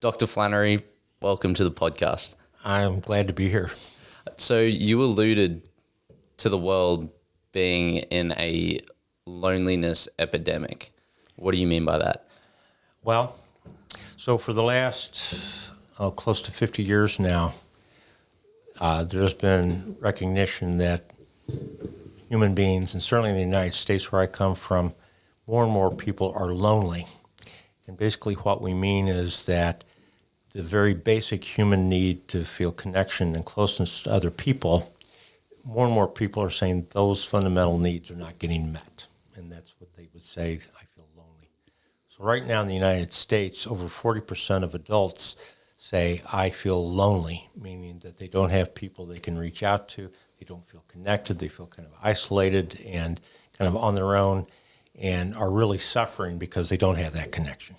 Dr. Flannery, welcome to the podcast. I'm glad to be here. So you alluded to the world being in a loneliness epidemic. What do you mean by that? Well, so for the last close to 50 years now, there's been recognition that human beings, and certainly in the United States where I come from, more and more people are lonely. And basically what we mean is that the very basic human need to feel connection and closeness to other people, more and more people are saying those fundamental needs are not getting met. And that's what they would say, I feel lonely. So right now in the United States, over 40% of adults say, I feel lonely, meaning that they don't have people they can reach out to, they don't feel connected, they feel kind of isolated and kind of on their own, and are really suffering because they don't have that connection.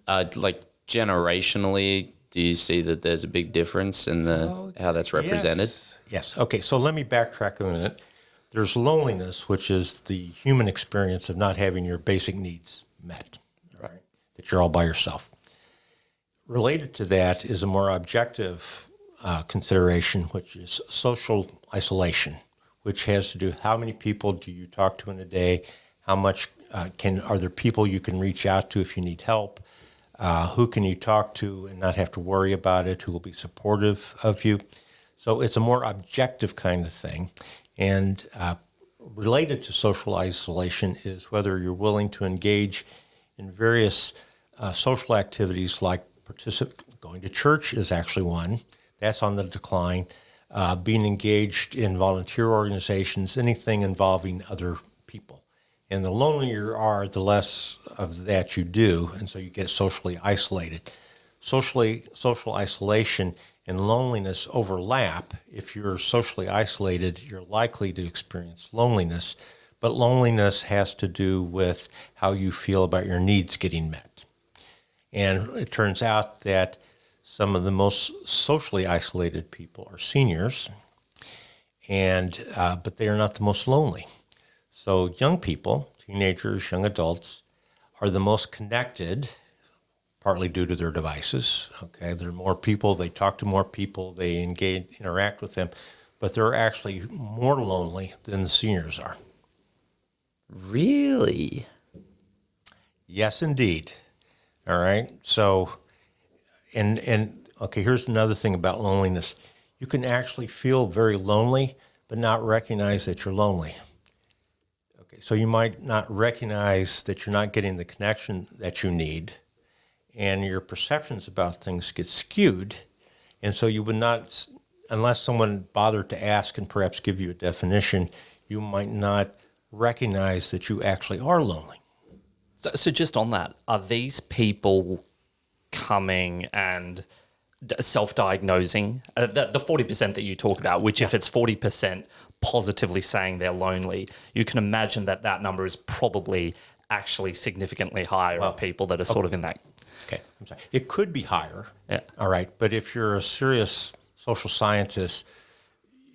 Like generationally, do you see that there's a big difference in how that's represented? Yes. Okay, so let me backtrack a minute. There's loneliness, which is the human experience of not having your basic needs met, right? That you're all by yourself. Related to that is a more objective consideration, which is social isolation, which has to do with how many people do you talk to in a day, how much are there people you can reach out to if you need help, who can you talk to and not have to worry about it, who will be supportive of you. So it's a more objective kind of thing. And related to social isolation is whether you're willing to engage in various social activities like going to church is actually one. That's on the decline. Being engaged in volunteer organizations, anything involving other people. And the lonelier you are, the less of that you do, and so you get socially isolated. Social isolation and loneliness overlap. If you're socially isolated, you're likely to experience loneliness, but loneliness has to do with how you feel about your needs getting met. And it turns out that some of the most socially isolated people are seniors, and but they are not the most lonely. So young people, teenagers, young adults, are the most connected, partly due to their devices. Okay, there are more people, they talk to more people, they interact with them, but they're actually more lonely than the seniors are. Really? Yes, indeed. All right. So, and okay, here's another thing about loneliness. You can actually feel very lonely, but not recognize that you're lonely. Okay, so you might not recognize that you're not getting the connection that you need, and your perceptions about things get skewed, and so you would not, unless someone bothered to ask and perhaps give you a definition, you might not recognize that you actually are lonely. So just on that, are these people coming and self-diagnosing? The 40% that you talk about, which if it's 40% positively saying they're lonely, you can imagine that number is probably actually significantly higher of people that are sort of in that. Okay, I'm sorry. It could be higher. Yeah. All right, but if you're a serious social scientist,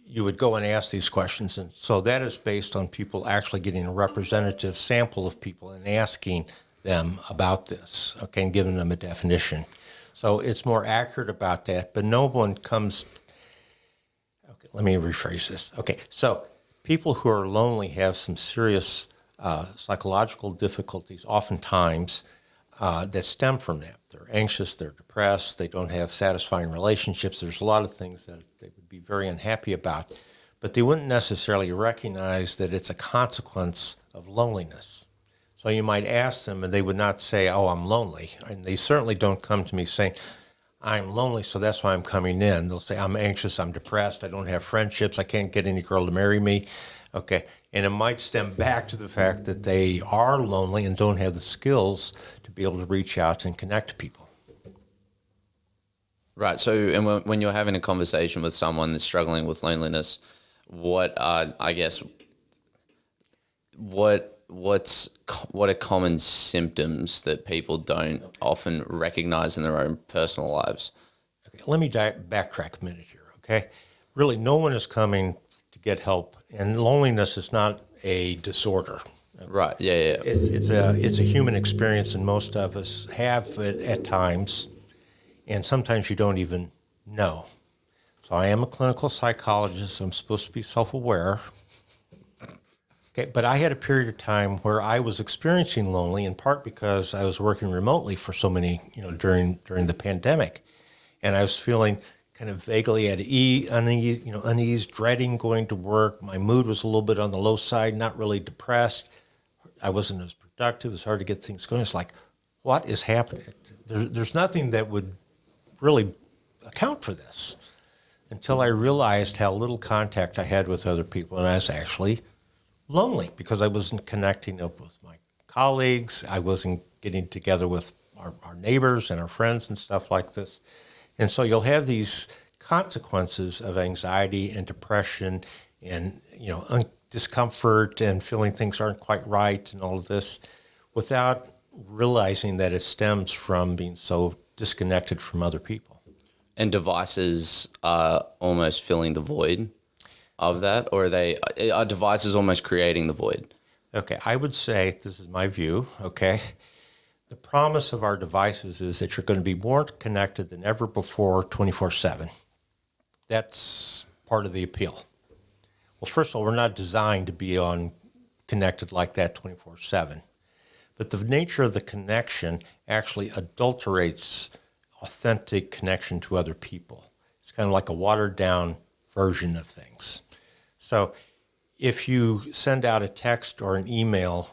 you would go and ask these questions. And so that is based on people actually getting a representative sample of people and asking them about this, okay, and giving them a definition. So it's more accurate about that, but no one comes, okay, let me rephrase this. Okay, so people who are lonely have some serious psychological difficulties oftentimes that stem from that. They're anxious, they're depressed, they don't have satisfying relationships. There's a lot of things that they would be very unhappy about, but they wouldn't necessarily recognize that it's a consequence of loneliness. So you might ask them and they would not say, oh, I'm lonely. And they certainly don't come to me saying, I'm lonely, so that's why I'm coming in. They'll say, I'm anxious, I'm depressed, I don't have friendships, I can't get any girl to marry me. Okay, and it might stem back to the fact that they are lonely and don't have the skills to be able to reach out and connect to people. Right. So, and when you're having a conversation with someone that's struggling with loneliness, what are common symptoms that people don't often recognize in their own personal lives? Okay, let me backtrack a minute here, okay? Really, no one is coming to get help, and loneliness is not a disorder. Right, yeah. It's a human experience, and most of us have it at times. and sometimes you don't even know. So I am a clinical psychologist. I'm supposed to be self-aware. Okay, but I had a period of time where I was experiencing lonely, in part because I was working remotely for so many, during the pandemic, and I was feeling kind of vaguely at unease, dreading going to work. My mood was a little bit on the low side, not really depressed. I wasn't as productive. It's hard to get things going. It's like, what is happening? There's nothing that would really account for this until I realized how little contact I had with other people, and I was actually lonely because I wasn't connecting up with my colleagues. I wasn't getting together with our neighbors and our friends and stuff like this. And so you'll have these consequences of anxiety and depression and, discomfort and feeling things aren't quite right and all of this without realizing that it stems from being so disconnected from other people. And devices are almost filling the void of that, or are devices almost creating the void? Okay, I would say, this is my view, okay, the promise of our devices is that you're going to be more connected than ever before 24/7. That's part of the appeal. Well, first of all, we're not designed to be connected like that 24/7. But the nature of the connection actually adulterates authentic connection to other people. It's kind of like a watered down version of things. So if you send out a text or an email,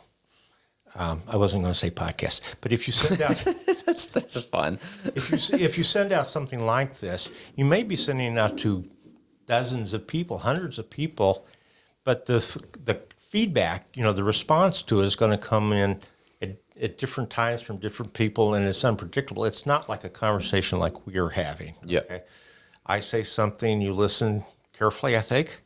I wasn't going to say podcast, but if you send out that's fine. if you send out something like this, you may be sending it out to dozens of people, hundreds of people, but the feedback, the response to it is going to come in at different times from different people, and it's unpredictable. It's not like a conversation like we are having. Yeah. Okay? I say something, you listen carefully, I think,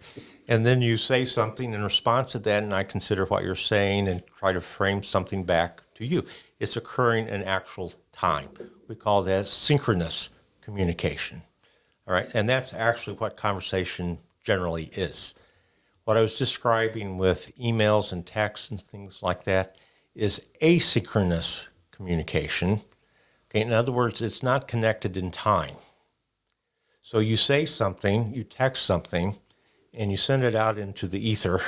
and then you say something in response to that, and I consider what you're saying and try to frame something back to you. It's occurring in actual time. We call that synchronous communication. All right, and that's actually what conversation generally is. What I was describing with emails and texts and things like that is asynchronous communication. Okay, in other words, it's not connected in time. So you say something, you text something, and you send it out into the ether,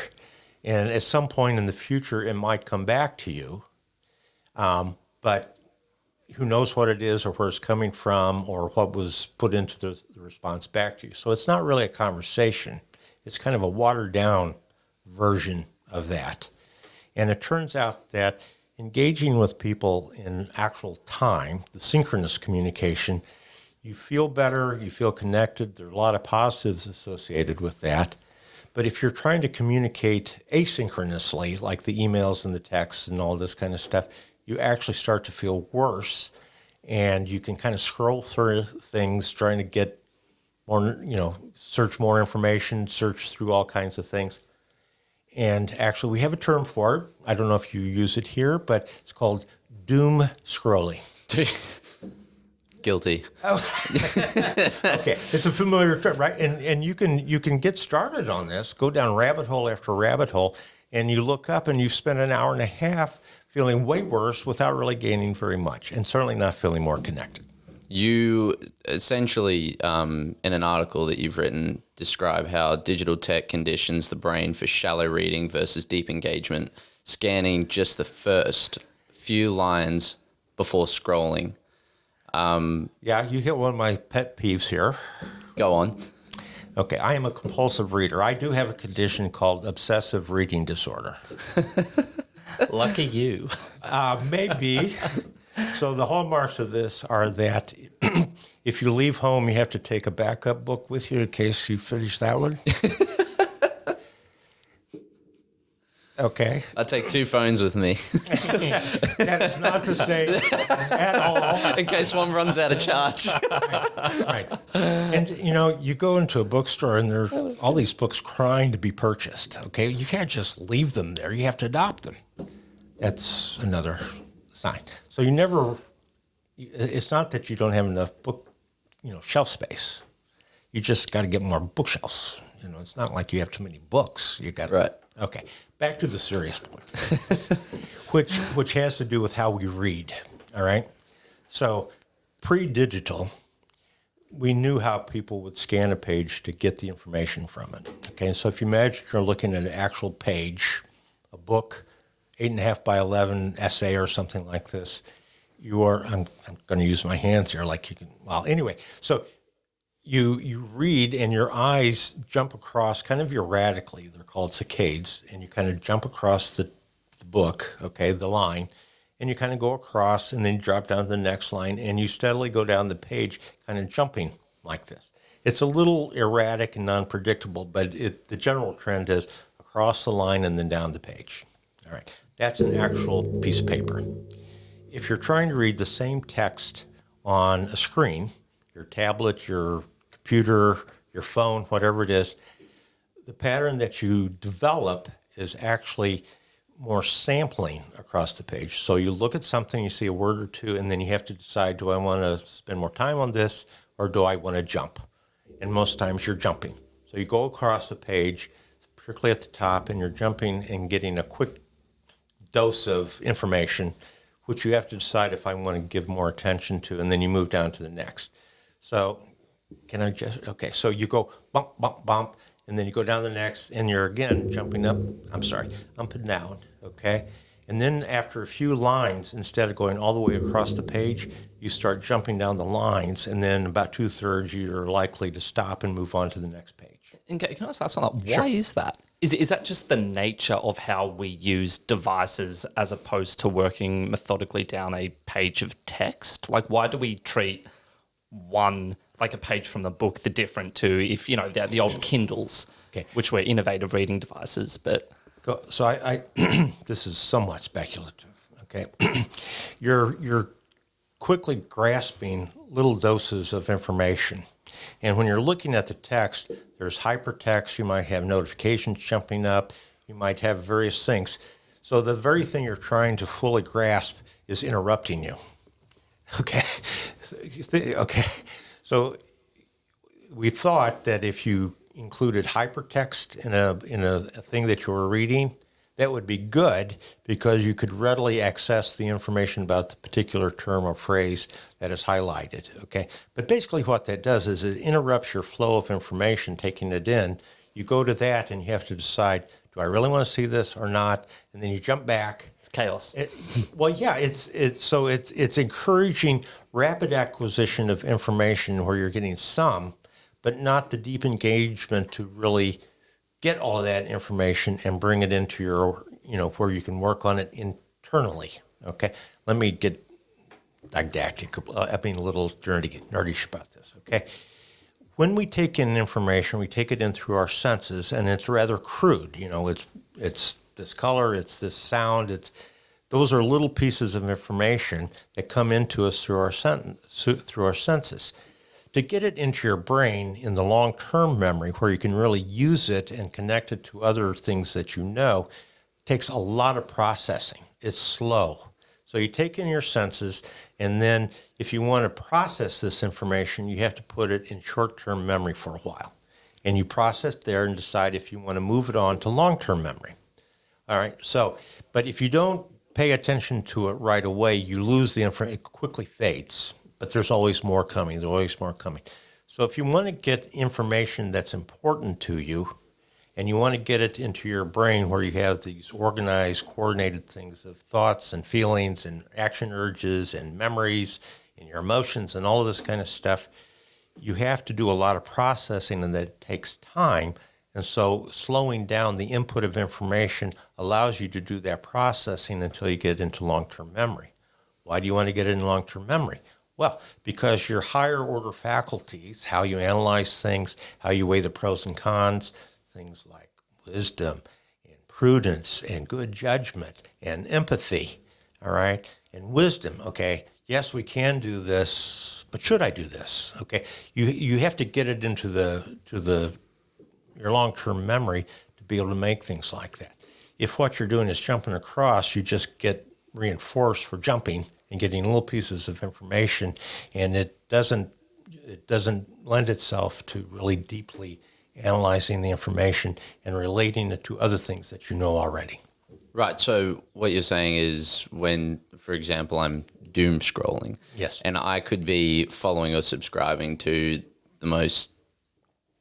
and at some point in the future, it might come back to you, but who knows what it is or where it's coming from or what was put into the response back to you. So it's not really a conversation. It's kind of a watered-down version of that. And it turns out that engaging with people in actual time, the synchronous communication, you feel better, you feel connected. There are a lot of positives associated with that. But if you're trying to communicate asynchronously, like the emails and the texts and all this kind of stuff, you actually start to feel worse. And you can kind of scroll through things trying to get more, search more information, search through all kinds of things. And actually, we have a term for it. I don't know if you use it here, but it's called doom scrolling. Guilty. Okay, it's a familiar term, right? And you can get started on this, go down rabbit hole after rabbit hole, and you look up and you spend an hour and a half feeling way worse without really gaining very much, and certainly not feeling more connected. You essentially, in an article that you've written, describe how digital tech conditions the brain for shallow reading versus deep engagement, scanning just the first few lines before scrolling. Yeah, you hit one of my pet peeves here. Go on. Okay, I am a compulsive reader. I do have a condition called obsessive reading disorder. Lucky you. Maybe. So the hallmarks of this are that if you leave home, you have to take a backup book with you in case you finish that one. Okay. I take 2 phones with me That is not the same at all. in case one runs out of charge. Right. And, you go into a bookstore and there's all these books crying to be purchased. Okay. You can't just leave them there. You have to adopt them. That's another sign. So it's not that you don't have enough shelf space. You just got to get more bookshelves. It's not like you have too many books. You got Right. Okay. Back to the serious point, which has to do with how we read. All right. So pre-digital, we knew how people would scan a page to get the information from it. Okay, so if you imagine you're looking at an actual page, a book, 8.5 by 11 essay or something like this, I'm going to use my hands here like you can, well, anyway, so you read and your eyes jump across kind of erratically. They're called saccades, and you kind of jump across the book, okay, the line, and you kind of go across and then you drop down to the next line and you steadily go down the page kind of jumping like this. It's a little erratic and non-predictable, but the general trend is across the line and then down the page. All right, that's an actual piece of paper. If you're trying to read the same text on a screen, your tablet, your computer, your phone, whatever it is, the pattern that you develop is actually more sampling across the page. So you look at something, you see a word or two, and then you have to decide, do I want to spend more time on this or do I want to jump? And most times you're jumping. So you go across the page, particularly at the top, and you're jumping and getting a quick dose of information, which you have to decide if I want to give more attention to, and then you move down to the next. So okay, so you go bump, bump, bump, and then you go down the next, and you're again jumping up and down, okay? And then after a few lines, instead of going all the way across the page, you start jumping down the lines, and then about 2/3 you're likely to stop and move on to the next page. And can I just ask on that? Why is that? Is that just the nature of how we use devices as opposed to working methodically down a page of text? Like, why do we treat one, like a page from the book, the different to if, the old Kindles, Okay. which were innovative reading devices, but... So I this is somewhat speculative, okay? You're quickly grasping little doses of information. And when you're looking at the text, there's hypertext, you might have notifications jumping up, you might have various things. So the very thing you're trying to fully grasp is interrupting you. Okay. Okay. So we thought that if you included hypertext in a thing that you were reading, that would be good because you could readily access the information about the particular term or phrase that is highlighted, okay? But basically what that does is it interrupts your flow of information, taking it in. You go to that and you have to decide, do I really want to see this or not? And then you jump back. It's chaos. It's encouraging rapid acquisition of information where you're getting some, but not the deep engagement to really get all of that information and bring it into your, where you can work on it internally. Okay, let me get didactic. I mean, a little nerdish about this. Okay, when we take in information, we take it in through our senses, and it's rather crude. It's this color, it's this sound, those are little pieces of information that come into us through our senses. To get it into your brain in the long-term memory where you can really use it and connect it to other things that you know takes a lot of processing. It's slow. So you take in your senses, and then if you want to process this information, you have to put it in short-term memory for a while. And you process there and decide if you want to move it on to long-term memory. All right, but if you don't pay attention to it right away, you lose the information. It quickly fades. But there's always more coming. There's always more coming. So if you want to get information that's important to you and you want to get it into your brain where you have these organized, coordinated things of thoughts and feelings and action urges and memories and your emotions and all of this kind of stuff, you have to do a lot of processing, and that takes time. And so slowing down the input of information allows you to do that processing until you get into long-term memory. Why do you want to get it in long-term memory? Well, because your higher order faculties, how you analyze things, how you weigh the pros and cons, things like wisdom and prudence and good judgment and empathy, all right, and wisdom, okay, yes, we can do this, but should I do this? Okay, you have to get it into your long-term memory to be able to make things like that. If what you're doing is jumping across, you just get reinforced for jumping and getting little pieces of information, and it doesn't lend itself to really deeply analyzing the information and relating it to other things that you know already. Right. So what you're saying is when, for example, I'm doom scrolling. Yes. And I could be following or subscribing to the most,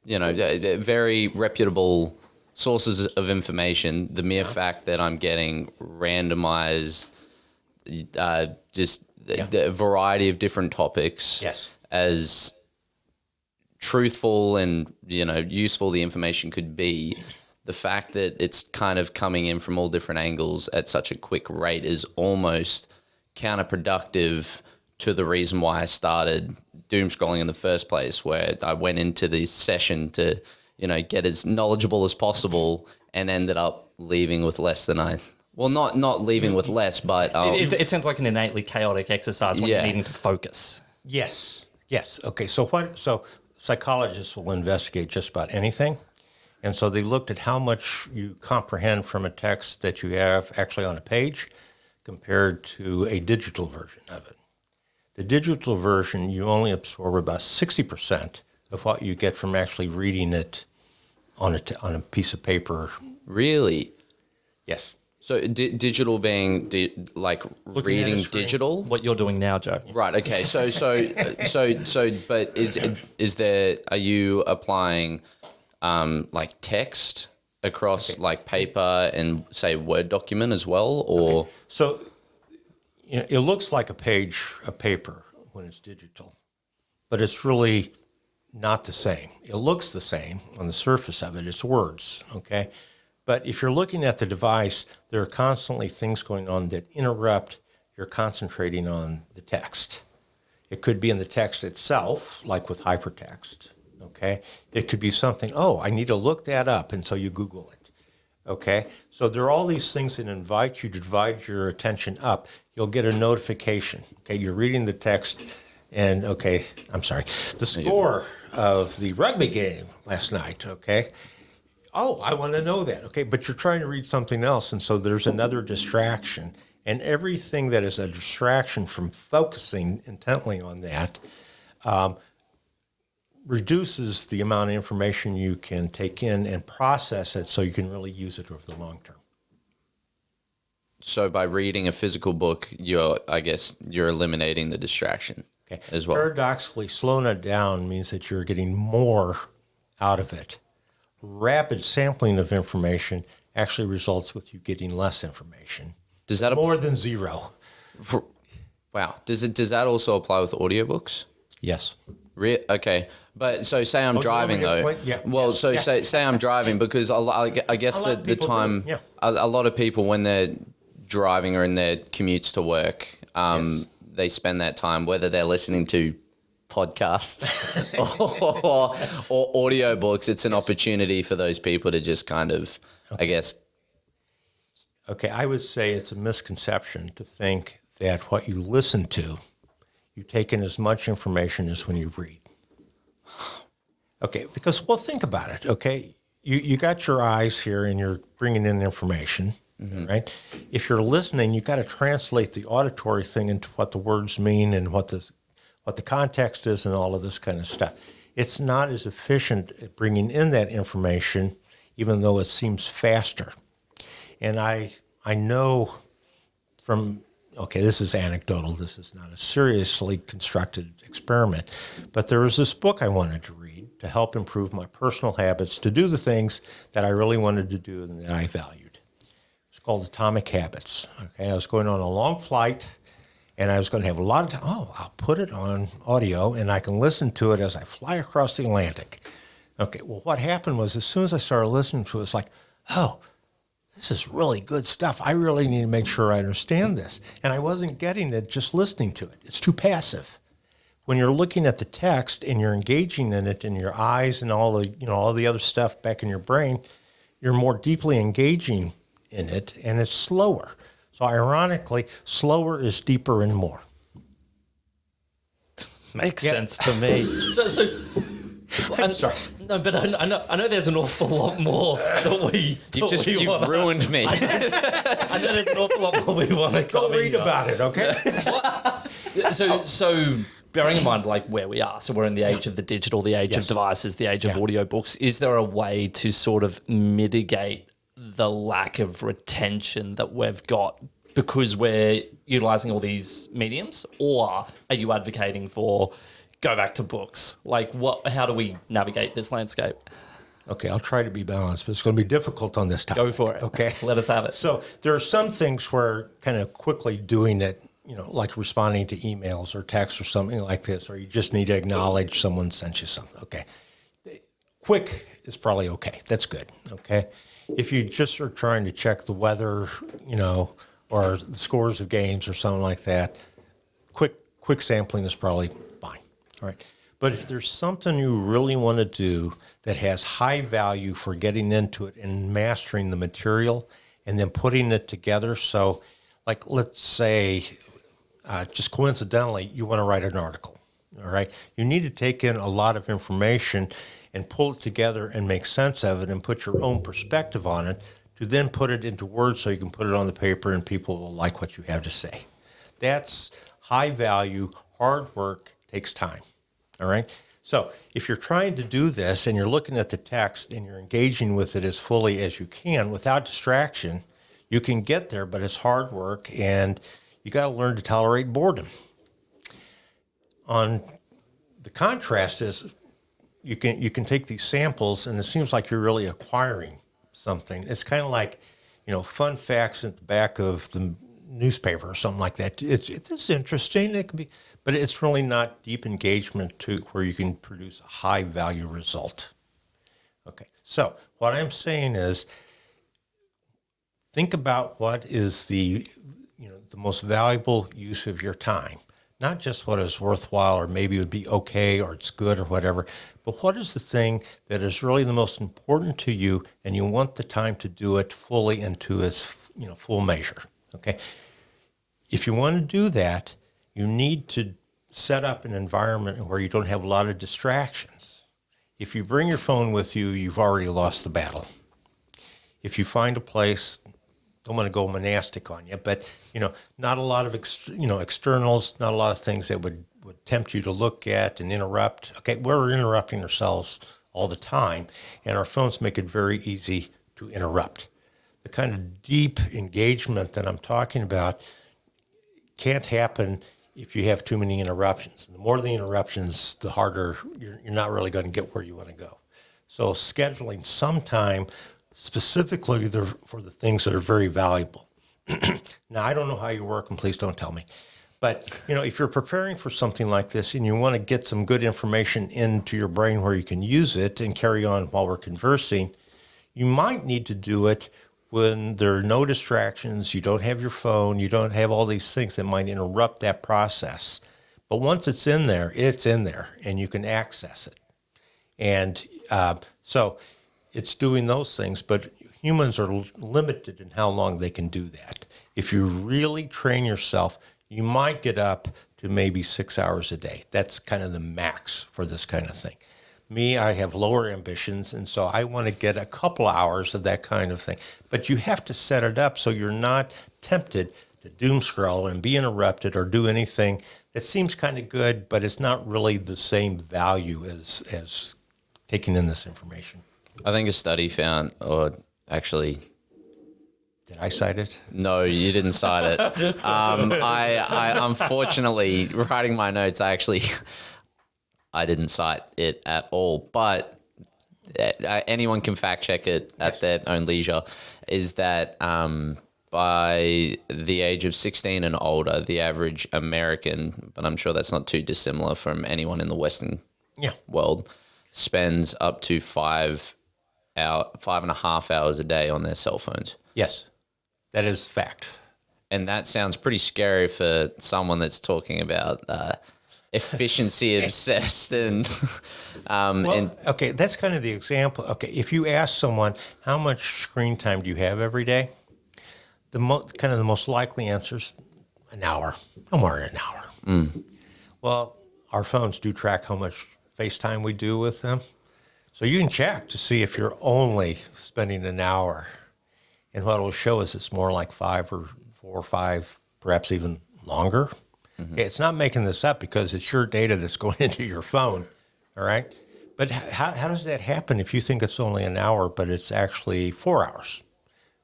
very reputable sources of information. The mere fact that I'm getting randomized, the variety of different topics, as truthful and useful the information could be, the fact that it's kind of coming in from all different angles at such a quick rate is almost counterproductive to the reason why I started doom scrolling in the first place, where I went into the session to get as knowledgeable as possible and ended up leaving with less than not leaving with less, but it sounds like an innately chaotic exercise when you're needing to focus. Yes. Okay. So psychologists will investigate just about anything. And so they looked at how much you comprehend from a text that you have actually on a page compared to a digital version of it. The digital version, you only absorb about 60% of what you get from actually reading it on a piece of paper. Really? Yes. So digital being like Looking reading at a screen. digital? What you're doing now, Joe. Right. Okay. But is there? Are you applying like text across like paper and say Word document as well, or? Okay. So it looks like a page of paper when it's digital, but it's really not the same. It looks the same on the surface of it. It's words. Okay. But if you're looking at the device, there are constantly things going on that interrupt your concentrating on the text. It could be in the text itself, like with hypertext, okay? It could be something, I need to look that up, and so you Google it, okay? So there are all these things that invite you to divide your attention up. You'll get a notification, okay? You're reading the text, and, the score of the rugby game last night, okay? I want to know that. Okay, but you're trying to read something else, and so there's another distraction. And everything that is a distraction from focusing intently on that reduces the amount of information you can take in and process it so you can really use it over the long term. So by reading a physical book, you're eliminating the distraction as well. Paradoxically, slowing it down means that you're getting more out of it. Rapid sampling of information actually results with you getting less information. Does that more than zero? Wow. Does that also apply with audiobooks? Yes. Okay. But so say I'm driving though. Yeah. Well, say I'm driving because I guess the time a lot of people when they're driving or in their commutes to work, they spend that time whether they're listening to podcasts or audiobooks. It's an opportunity for those people to just kind of, I guess. Okay, I would say it's a misconception to think that what you listen to, you take in as much information as when you read. Okay, because, think about it, okay? You got your eyes here and you're bringing in information, right? If you're listening, you got to translate the auditory thing into what the words mean and what the context is and all of this kind of stuff. It's not as efficient at bringing in that information, even though it seems faster. And I know from, this is anecdotal, this is not a seriously constructed experiment, but there was this book I wanted to read to help improve my personal habits, to do the things that I really wanted to do and that I valued. It's called Atomic Habits. Okay, I was going on a long flight, and I was going to have a lot of time. I'll put it on audio, and I can listen to it as I fly across the Atlantic. Okay, well, what happened was as soon as I started listening to it, it's like, this is really good stuff. I really need to make sure I understand this. And I wasn't getting it just listening to it. It's too passive. When you're looking at the text and you're engaging in it in your eyes and all the other stuff back in your brain, you're more deeply engaging in it, and it's slower. So ironically, slower is deeper and more. Makes sense to me. So I'm sorry. No, but I know there's an awful lot more that You've ruined me. I know there's an awful lot more we want to cover. Go read about it, okay? So bearing in mind where we are, so we're in the age of the digital, the age of devices, the age of audiobooks. Is there a way to sort of mitigate the lack of retention that we've got because we're utilizing all these mediums, or are you advocating for go back to books? Like, how do we navigate this landscape? Okay, I'll try to be balanced, but it's going to be difficult on this topic. Go for it. Okay. Let us have it. So there are some things where kind of quickly doing it, like responding to emails or texts or something like this, or you just need to acknowledge someone sent you something. Okay. Quick is probably okay. That's good. Okay. If you just are trying to check the weather, or the scores of games or something like that, quick sampling is probably fine. All right. But if there's something you really want to do that has high value for getting into it and mastering the material and then putting it together. So like, let's say, just coincidentally, you want to write an article. All right. You need to take in a lot of information and pull it together and make sense of it and put your own perspective on it to then put it into words so you can put it on the paper and people will like what you have to say. That's high value, hard work, takes time. All right. So if you're trying to do this and you're looking at the text and you're engaging with it as fully as you can without distraction, you can get there, but it's hard work and you got to learn to tolerate boredom. On the contrast is you can take these samples and it seems like you're really acquiring something. It's kind of like, fun facts at the back of the newspaper or something like that. It's interesting. It can be, but it's really not deep engagement to where you can produce a high value result. Okay. So what I'm saying is think about what is the most valuable use of your time, not just what is worthwhile or maybe would be okay or it's good or whatever, but what is the thing that is really the most important to you and you want the time to do it fully and to its full measure. Okay. If you want to do that, you need to set up an environment where you don't have a lot of distractions. If you bring your phone with you, you've already lost the battle. If you find a place, don't want to go monastic on you, but not a lot of externals, not a lot of things that would tempt you to look at and interrupt. Okay, we're interrupting ourselves all the time, and our phones make it very easy to interrupt. The kind of deep engagement that I'm talking about can't happen if you have too many interruptions. And the more the interruptions, the harder you're not really going to get where you want to go. So scheduling some time specifically for the things that are very valuable. Now, I don't know how you work, and please don't tell me. But, if you're preparing for something like this and you want to get some good information into your brain where you can use it and carry on while we're conversing, you might need to do it when there are no distractions, you don't have your phone, you don't have all these things that might interrupt that process. But once it's in there, and you can access it. And so it's doing those things, but humans are limited in how long they can do that. If you really train yourself, you might get up to maybe 6 hours a day. That's kind of the max for this kind of thing. Me, I have lower ambitions, and so I want to get a couple hours of that kind of thing. But you have to set it up so you're not tempted to doom scroll and be interrupted or do anything that seems kind of good, but it's not really the same value as taking in this information. I think a study found, or actually, did I cite it? no, you didn't cite it. I unfortunately, writing my notes, I didn't cite it at all, but anyone can fact check it at their own leisure, is that by the age of 16 and older, the average American, but I'm sure that's not too dissimilar from anyone in the Western world, spends up to 5.5 hours a day on their cell phones. Yes, that is fact. And that sounds pretty scary for someone that's talking about efficiency obsessed okay, that's kind of the example. Okay, if you ask someone how much screen time do you have every day, the most likely answer is an hour, no more than an hour. Well, our phones do track how much FaceTime we do with them, so you can check to see if you're only spending an hour, and what it will show is it's more like 5 or 4 or 5, perhaps even longer. Okay, it's not making this up because it's your data that's going into your phone, all right? But how does that happen if you think it's only an hour, but it's actually 4 hours?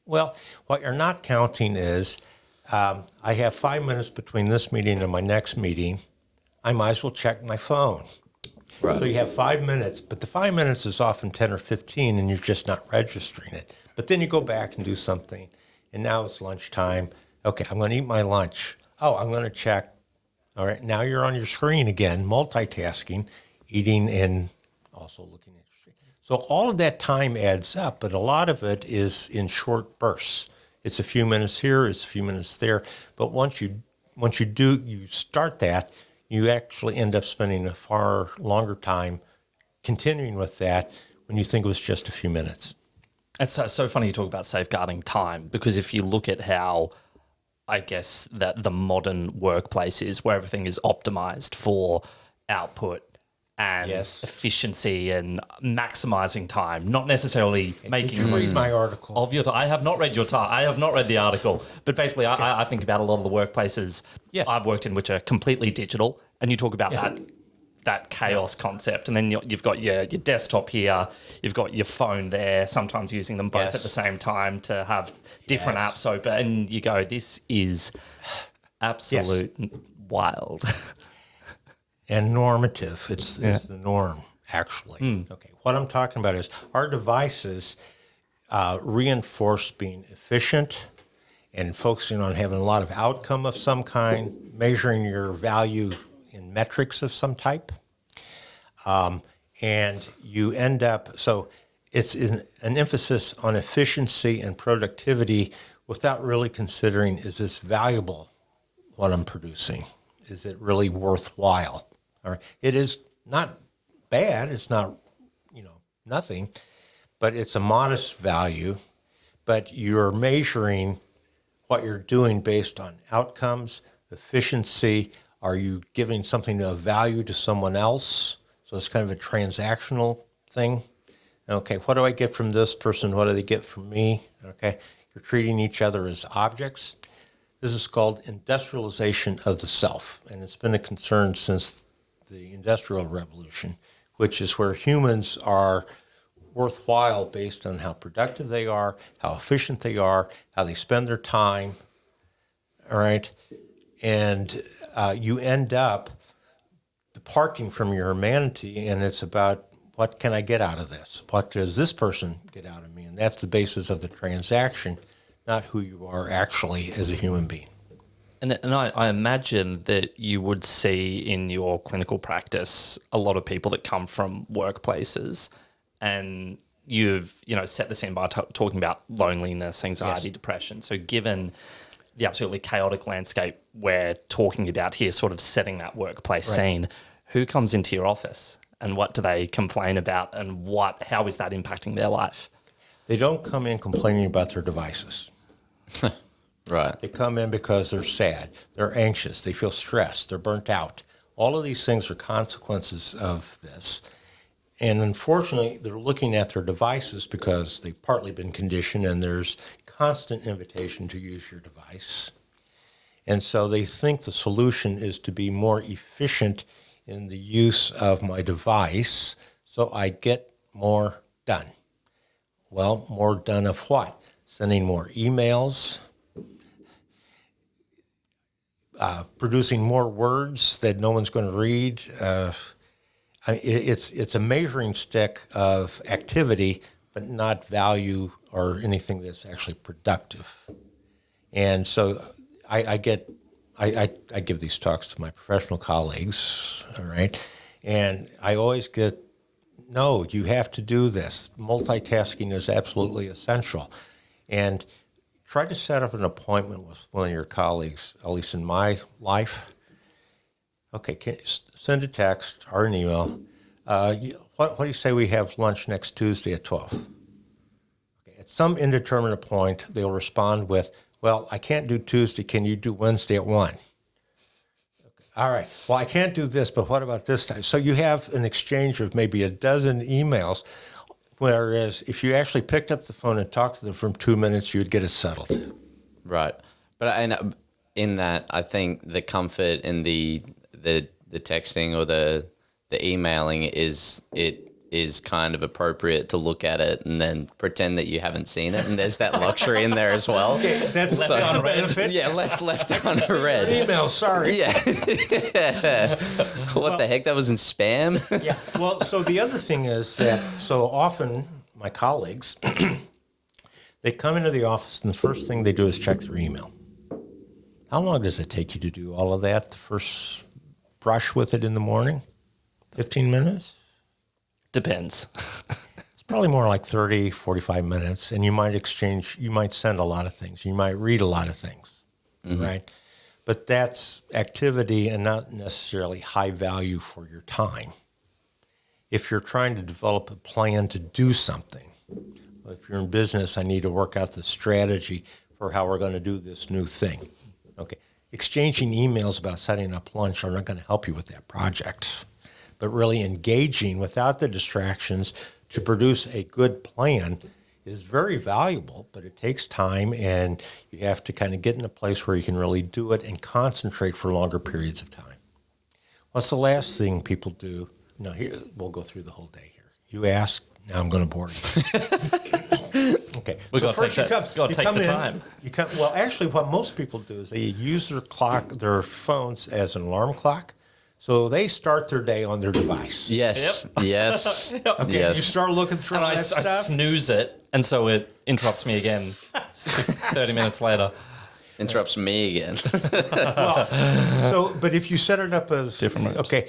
Well, what you're not counting is I have 5 minutes between this meeting and my next meeting. I might as well check my phone. Right. So you have 5 minutes, but the 5 minutes is often 10 or 15 and you're just not registering it. But then you go back and do something, and now it's lunchtime. Okay, I'm going to eat my lunch. Oh, I'm going to check. All right, now you're on your screen again, multitasking, eating and also looking at your screen. So all of that time adds up, but a lot of it is in short bursts. It's a few minutes here, it's a few minutes there. But once you start that, you actually end up spending a far longer time continuing with that when you think it was just a few minutes. It's so funny you talk about safeguarding time, because if you look at how, I guess, that the modern workplace is, where everything is optimized for output and efficiency and maximizing time, not necessarily making Did you read my article? of your time. I have not read your time. I have not read the article. But basically, I think about a lot of the workplaces I've worked in, which are completely digital, and you talk about that chaos concept. And then you've got your desktop here, you've got your phone there, sometimes using them both at the same time to have different apps open. And you go, this is absolute wild. And normative. It's the norm, actually. Okay. What I'm talking about is our devices reinforce being efficient and focusing on having a lot of outcome of some kind, measuring your value in metrics of some type. And you end up, so it's an emphasis on efficiency and productivity without really considering, is this valuable, what I'm producing? Is it really worthwhile? All right. It is not bad. It's not, nothing, but it's a modest value. But you're measuring what you're doing based on outcomes, efficiency. Are you giving something of value to someone else? So it's kind of a transactional thing. Okay, what do I get from this person? What do they get from me? Okay, you're treating each other as objects. This is called industrialization of the self, and it's been a concern since the Industrial Revolution, which is where humans are worthwhile based on how productive they are, how efficient they are, how they spend their time, all right? And you end up departing from your humanity, and it's about, what can I get out of this? What does this person get out of me? And that's the basis of the transaction, not who you are actually as a human being. And I imagine that you would see in your clinical practice a lot of people that come from workplaces, and you've set the scene by talking about loneliness, anxiety, depression. So given the absolutely chaotic landscape we're talking about here, sort of setting that workplace scene, who comes into your office and what do they complain about, and how is that impacting their life? They don't come in complaining about their devices. Right. They come in because they're sad, they're anxious, they feel stressed, they're burnt out. All of these things are consequences of this. And unfortunately, they're looking at their devices because they've partly been conditioned, and there's constant invitation to use your device. And so they think the solution is to be more efficient in the use of my device so I get more done. Well, more done of what? Sending more emails, producing more words that no one's going to read. It's a measuring stick of activity, but not value or anything that's actually productive. And so I give these talks to my professional colleagues, all right? And I always get, no, you have to do this. Multitasking is absolutely essential. And try to set up an appointment with one of your colleagues, at least in my life. Okay, send a text or an email. What do you say we have lunch next Tuesday at 12? Okay, at some indeterminate point, they'll respond with, well, I can't do Tuesday. Can you do Wednesday at 1? Okay. All right. Well, I can't do this, but what about this time? So you have an exchange of maybe a dozen emails, whereas if you actually picked up the phone and talked to them for 2 minutes, you'd get it settled. Right. But in that, I think the comfort in the texting or the emailing is it is kind of appropriate to look at it and then pretend that you haven't seen it. And there's that luxury in there as well. Okay, that's Left unread. Yeah, left unread. email. Sorry. Yeah. What the heck? That was in spam? Yeah. Well, so the other thing is that so often my colleagues, they come into the office and the first thing they do is check their email. How long does it take you to do all of that? The first brush with it in the morning? 15 minutes? Depends. It's probably more like 30, 45 minutes. And you might send a lot of things. You might read a lot of things, right? But that's activity and not necessarily high value for your time. If you're trying to develop a plan to do something, if you're in business, I need to work out the strategy for how we're going to do this new thing. Okay. Exchanging emails about setting up lunch are not going to help you with that project. But really engaging without the distractions to produce a good plan is very valuable, but it takes time and you have to kind of get in a place where you can really do it and concentrate for longer periods of time. What's the last thing people do? No, here, we'll go through the whole day here. You ask, now I'm going to bore you. Okay. We've got to take the time. Well, actually, what most people do is they use their phones as an alarm clock. So they start their day on their device. Yes. Yep. Yes. Okay. Yes. You start looking through And all I that stuff. snooze it, and so it interrupts me again 30 minutes later. Interrupts me again. But if you set it up as Different rooms. okay,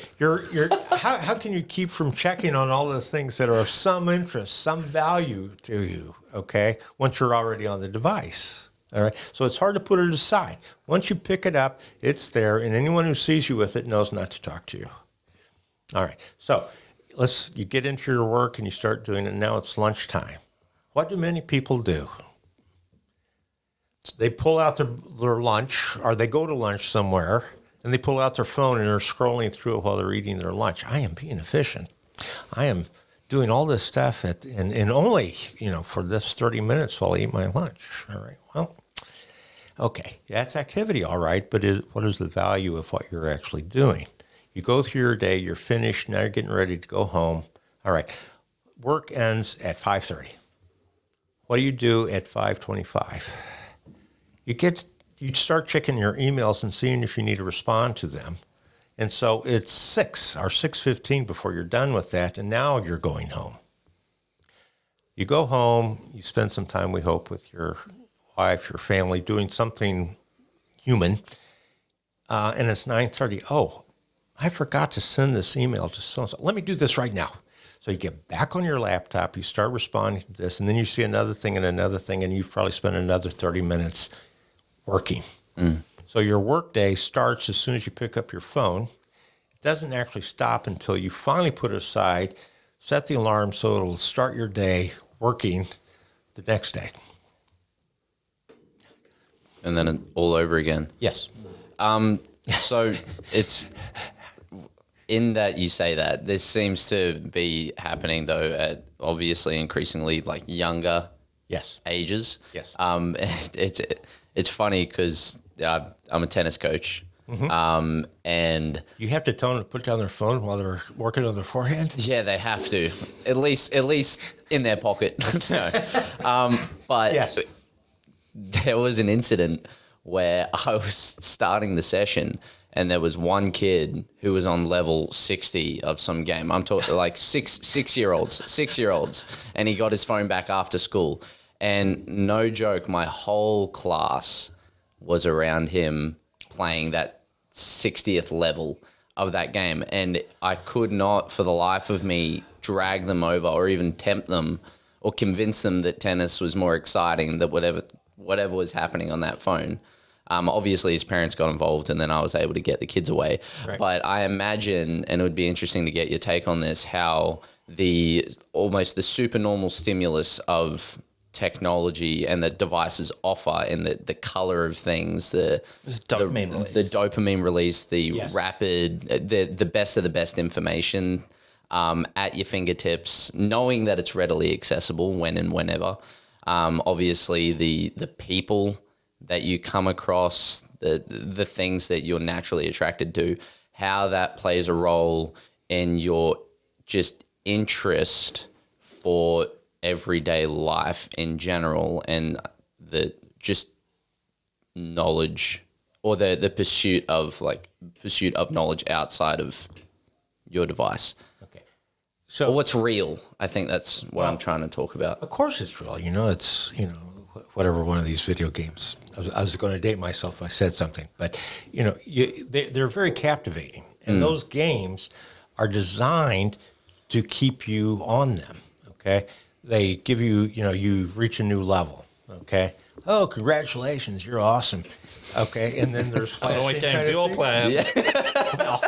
how can you keep from checking on all the things that are of some interest, some value to you? Okay, once you're already on the device. All right, so it's hard to put it aside. Once you pick it up, it's there, and anyone who sees you with it knows not to talk to you. All right, so you get into your work and you start doing it. Now it's lunchtime. What do many people do? They pull out their lunch, or they go to lunch somewhere, and they pull out their phone and are scrolling through it while they're eating their lunch. I am being efficient. I am doing all this stuff and only, for this 30 minutes while I eat my lunch. All right, well, okay, that's activity, all right, but what is the value of what you're actually doing? You go through your day, you're finished, now you're getting ready to go home. All right, work ends at 5:30. What do you do at 5:25? You start checking your emails and seeing if you need to respond to them. And so it's 6 or 6:15 before you're done with that, and now you're going home. You go home, you spend some time, we hope, with your wife, your family, doing something human, and it's 9:30. Oh, I forgot to send this email to so-and-so. Let me do this right now. So you get back on your laptop, you start responding to this, and then you see another thing, and you've probably spent another 30 minutes working. So your workday starts as soon as you pick up your phone. It doesn't actually stop until you finally put it aside, set the alarm so it'll start your day working the next day. And then all over again. Yes. So it's in that you say that this seems to be happening though at obviously increasingly like younger Yes. ages. Yes. It's funny because I'm a tennis coach, and You have to tell them to put down their phone while they're working on their forehand? yeah, they have to at least in their pocket. No. But Yes. there was an incident where I was starting the session and there was one kid who was on level 60 of some game. I'm talking like six-year-olds, and he got his phone back after school. And no joke, my whole class was around him playing that 60th level of that game. And I could not, for the life of me, drag them over or even tempt them or convince them that tennis was more exciting than whatever was happening on that phone. Obviously, his parents got involved, and then I was able to get the kids away. Right. But I imagine, and it would be interesting to get your take on this, how almost the supernormal stimulus of technology and the devices offer, and the color of things, the dopamine release, the Yes. rapid, the best of the best information at your fingertips, knowing that it's readily accessible when and whenever. Obviously, the people that you come across, the things that you're naturally attracted to, how that plays a role in your just interest for everyday life in general, and the just knowledge, or the pursuit of knowledge outside of your device. Okay. So Or what's real? I think that's what I'm trying to talk about. of course it's real. It's, whatever one of these video games. I was going to date myself if I said something, but, they're very captivating. And those games are designed to keep you on them, okay? They give you, you reach a new level, okay? Oh, congratulations, you're awesome. Okay, and then there's Always games you're playing. Well,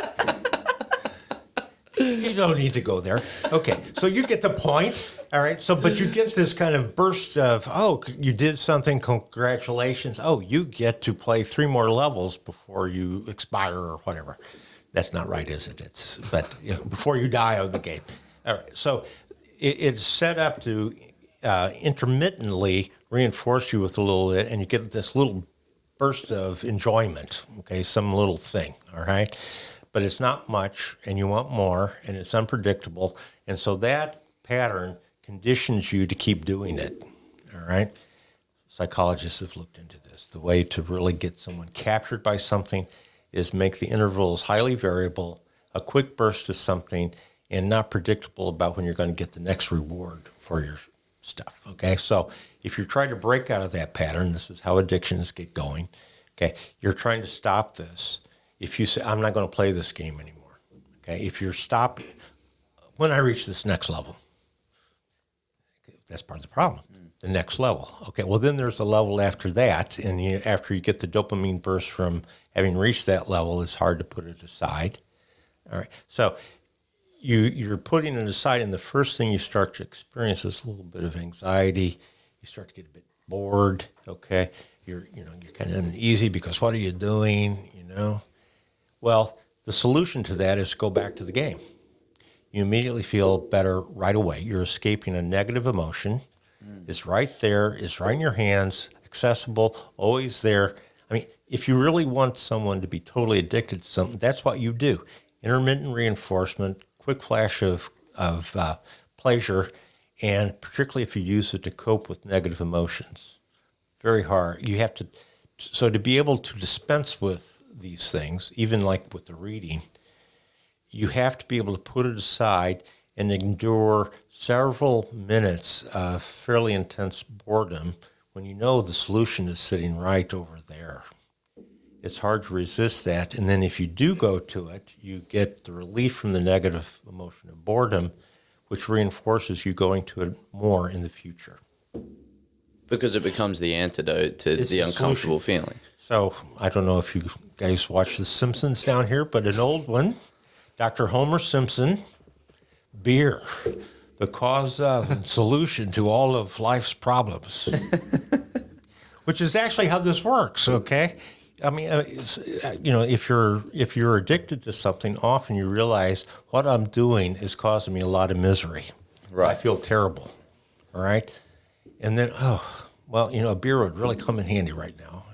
you don't need to go there. Okay, so you get the point. All right, but you get this kind of burst of, oh, you did something, congratulations. Oh, you get to play 3 more levels before you expire or whatever. That's not right, is it? But before you die of the game. All right, so it's set up to intermittently reinforce you with a little bit, and you get this little burst of enjoyment, okay, some little thing, all right? But it's not much, and you want more, and it's unpredictable. And so that pattern conditions you to keep doing it, all right? Psychologists have looked into this. The way to really get someone captured by something is make the intervals highly variable, a quick burst of something, and not predictable about when you're going to get the next reward for your stuff, okay? So if you're trying to break out of that pattern, this is how addictions get going, okay? You're trying to stop this. If you say, I'm not going to play this game anymore, okay? If you're stopped, when I reach this next level, that's part of the problem, the next level. Okay, well, then there's a level after that, and after you get the dopamine burst from having reached that level, it's hard to put it aside. All right, so you're putting it aside, and the first thing you start to experience is a little bit of anxiety. You start to get a bit bored, okay? You're kind of uneasy because what are you doing, Well, the solution to that is to go back to the game. You immediately feel better right away. You're escaping a negative emotion. It's right there. It's right in your hands, accessible, always there. I mean, if you really want someone to be totally addicted to something, that's what you do. Intermittent reinforcement, quick flash of pleasure, and particularly if you use it to cope with negative emotions. Very hard. You have to, so to be able to dispense with these things, even like with the reading, you have to be able to put it aside and endure several minutes of fairly intense boredom when you know the solution is sitting right over there. It's hard to resist that. And then if you do go to it, you get the relief from the negative emotion of boredom, which reinforces you going to it more in the future. Because it becomes the antidote to the uncomfortable feeling. So I don't know if you guys watch The Simpsons down here, but an old one, Dr. Homer Simpson, beer, the cause of and solution to all of life's problems, which is actually how this works, okay? I mean, if you're addicted to something, often you realize what I'm doing is causing me a lot of misery. Right. I feel terrible, all right? And then, a beer would really come in handy right now,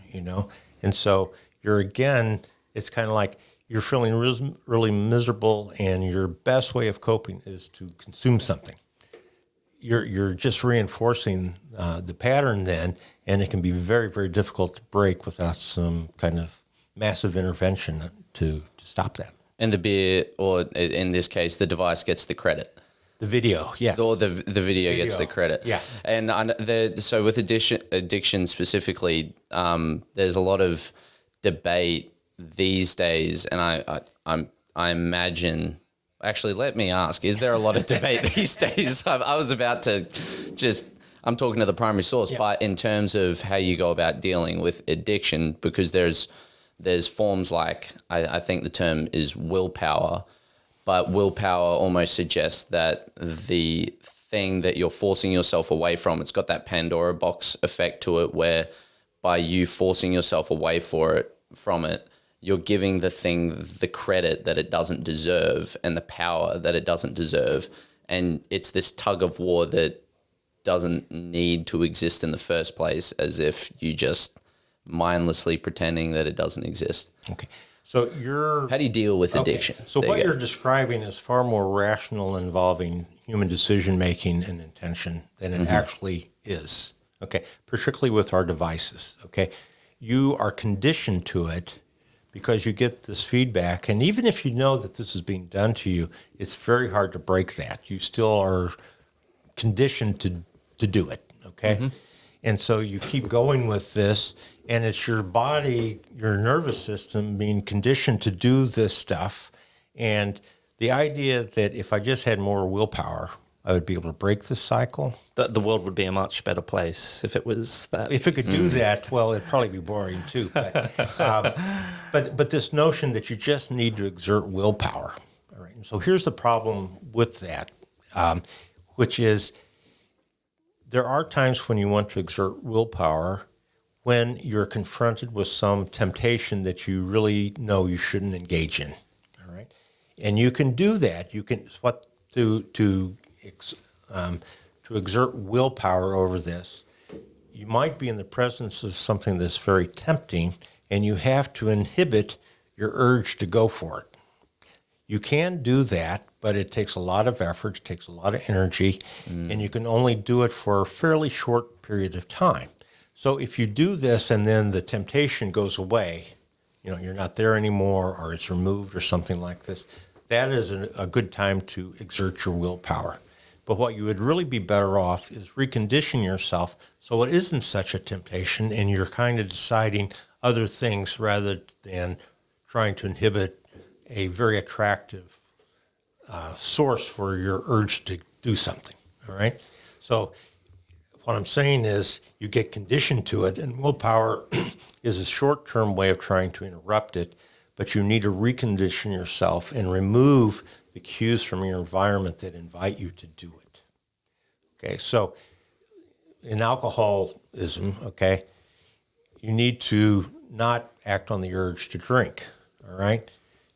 And so it's kind of like you're feeling really miserable, and your best way of coping is to consume something. You're just reinforcing the pattern then, and it can be very, very difficult to break without some kind of massive intervention to stop that. And the beer, or in this case, the device gets the credit. The video, yes. Or the video gets the credit. Yeah. And so with addiction specifically, there's a lot of debate these days, and I imagine. Actually, let me ask: is there a lot of debate these days? I was about to I'm talking to the primary source, but in terms of how you go about dealing with addiction, because there's forms like I think the term is willpower. But willpower almost suggests that the thing that you're forcing yourself away from, it's got that Pandora box effect to it, where by you forcing yourself away from it, you're giving the thing the credit that it doesn't deserve and the power that it doesn't deserve. And it's this tug of war that doesn't need to exist in the first place, as if you just mindlessly pretending that it doesn't exist. Okay. So you're How do you deal with addiction? So There what you go. you're describing is far more rational, involving human decision making and intention than it actually is. Okay, particularly with our devices. Okay, you are conditioned to it because you get this feedback, and even if you know that this is being done to you, it's very hard to break that. You still are conditioned to do it. Okay, and so you keep going with this, and it's your body, your nervous system being conditioned to do this stuff. And the idea that if I just had more willpower, I would be able to break this cycle. The world would be a much better place if it was that. If it could do that, well, it'd probably be boring too. But this notion that you just need to exert willpower. All right. And so here's the problem with that, which is there are times when you want to exert willpower when you're confronted with some temptation that you really know you shouldn't engage in. All right. And you can do that. You can to exert willpower over this. You might be in the presence of something that's very tempting, and you have to inhibit your urge to go for it. You can do that, but it takes a lot of effort, it takes a lot of energy, and you can only do it for a fairly short period of time. So if you do this and then the temptation goes away, you're not there anymore, or it's removed or something like this, that is a good time to exert your willpower. But what you would really be better off is recondition yourself so it isn't such a temptation and you're kind of deciding other things rather than trying to inhibit a very attractive source for your urge to do something, all right? So what I'm saying is you get conditioned to it, and willpower is a short-term way of trying to interrupt it, but you need to recondition yourself and remove the cues from your environment that invite you to do it. Okay, so in alcoholism, okay, you need to not act on the urge to drink, all right?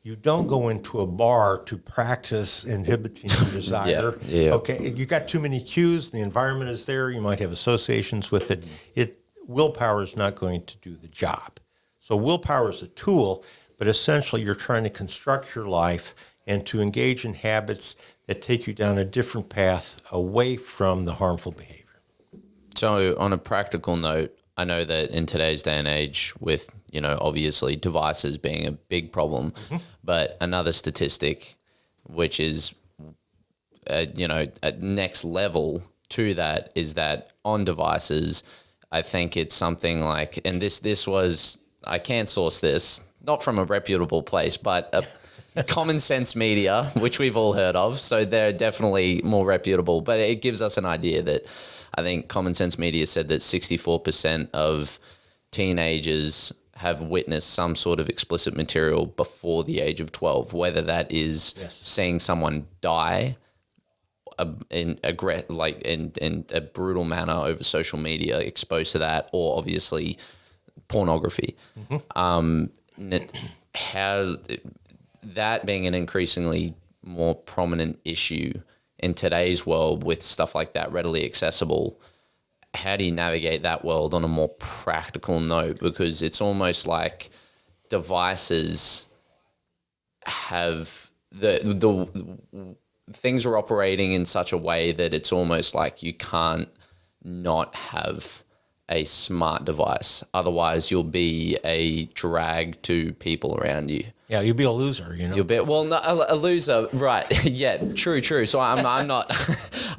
You don't go into a bar to practice inhibiting your desire. Yeah. Okay, you got too many cues, the environment is there, you might have associations with it. Willpower is not going to do the job. So willpower is a tool, but essentially you're trying to construct your life and to engage in habits that take you down a different path away from the harmful behavior. So on a practical note, I know that in today's day and age with, obviously devices being a big problem, but another statistic, which is, at next level to that, is that on devices, I think it's something like, and this was, I can't source this, not from a reputable place, but a Common Sense Media, which we've all heard of. So they're definitely more reputable, but it gives us an idea that I think Common Sense Media said that 64% of teenagers have witnessed some sort of explicit material before the age of 12, whether that is seeing someone die in a brutal manner over social media, exposed to that, or obviously pornography. How that being an increasingly more prominent issue in today's world with stuff like that readily accessible, how do you navigate that world on a more practical note? Because it's almost like devices have the things are operating in such a way that it's almost like you can't not have a smart device. Otherwise, you'll be a drag to people around you. Yeah, you'll be a loser, You'll be a loser, right? Yeah, true. So I'm not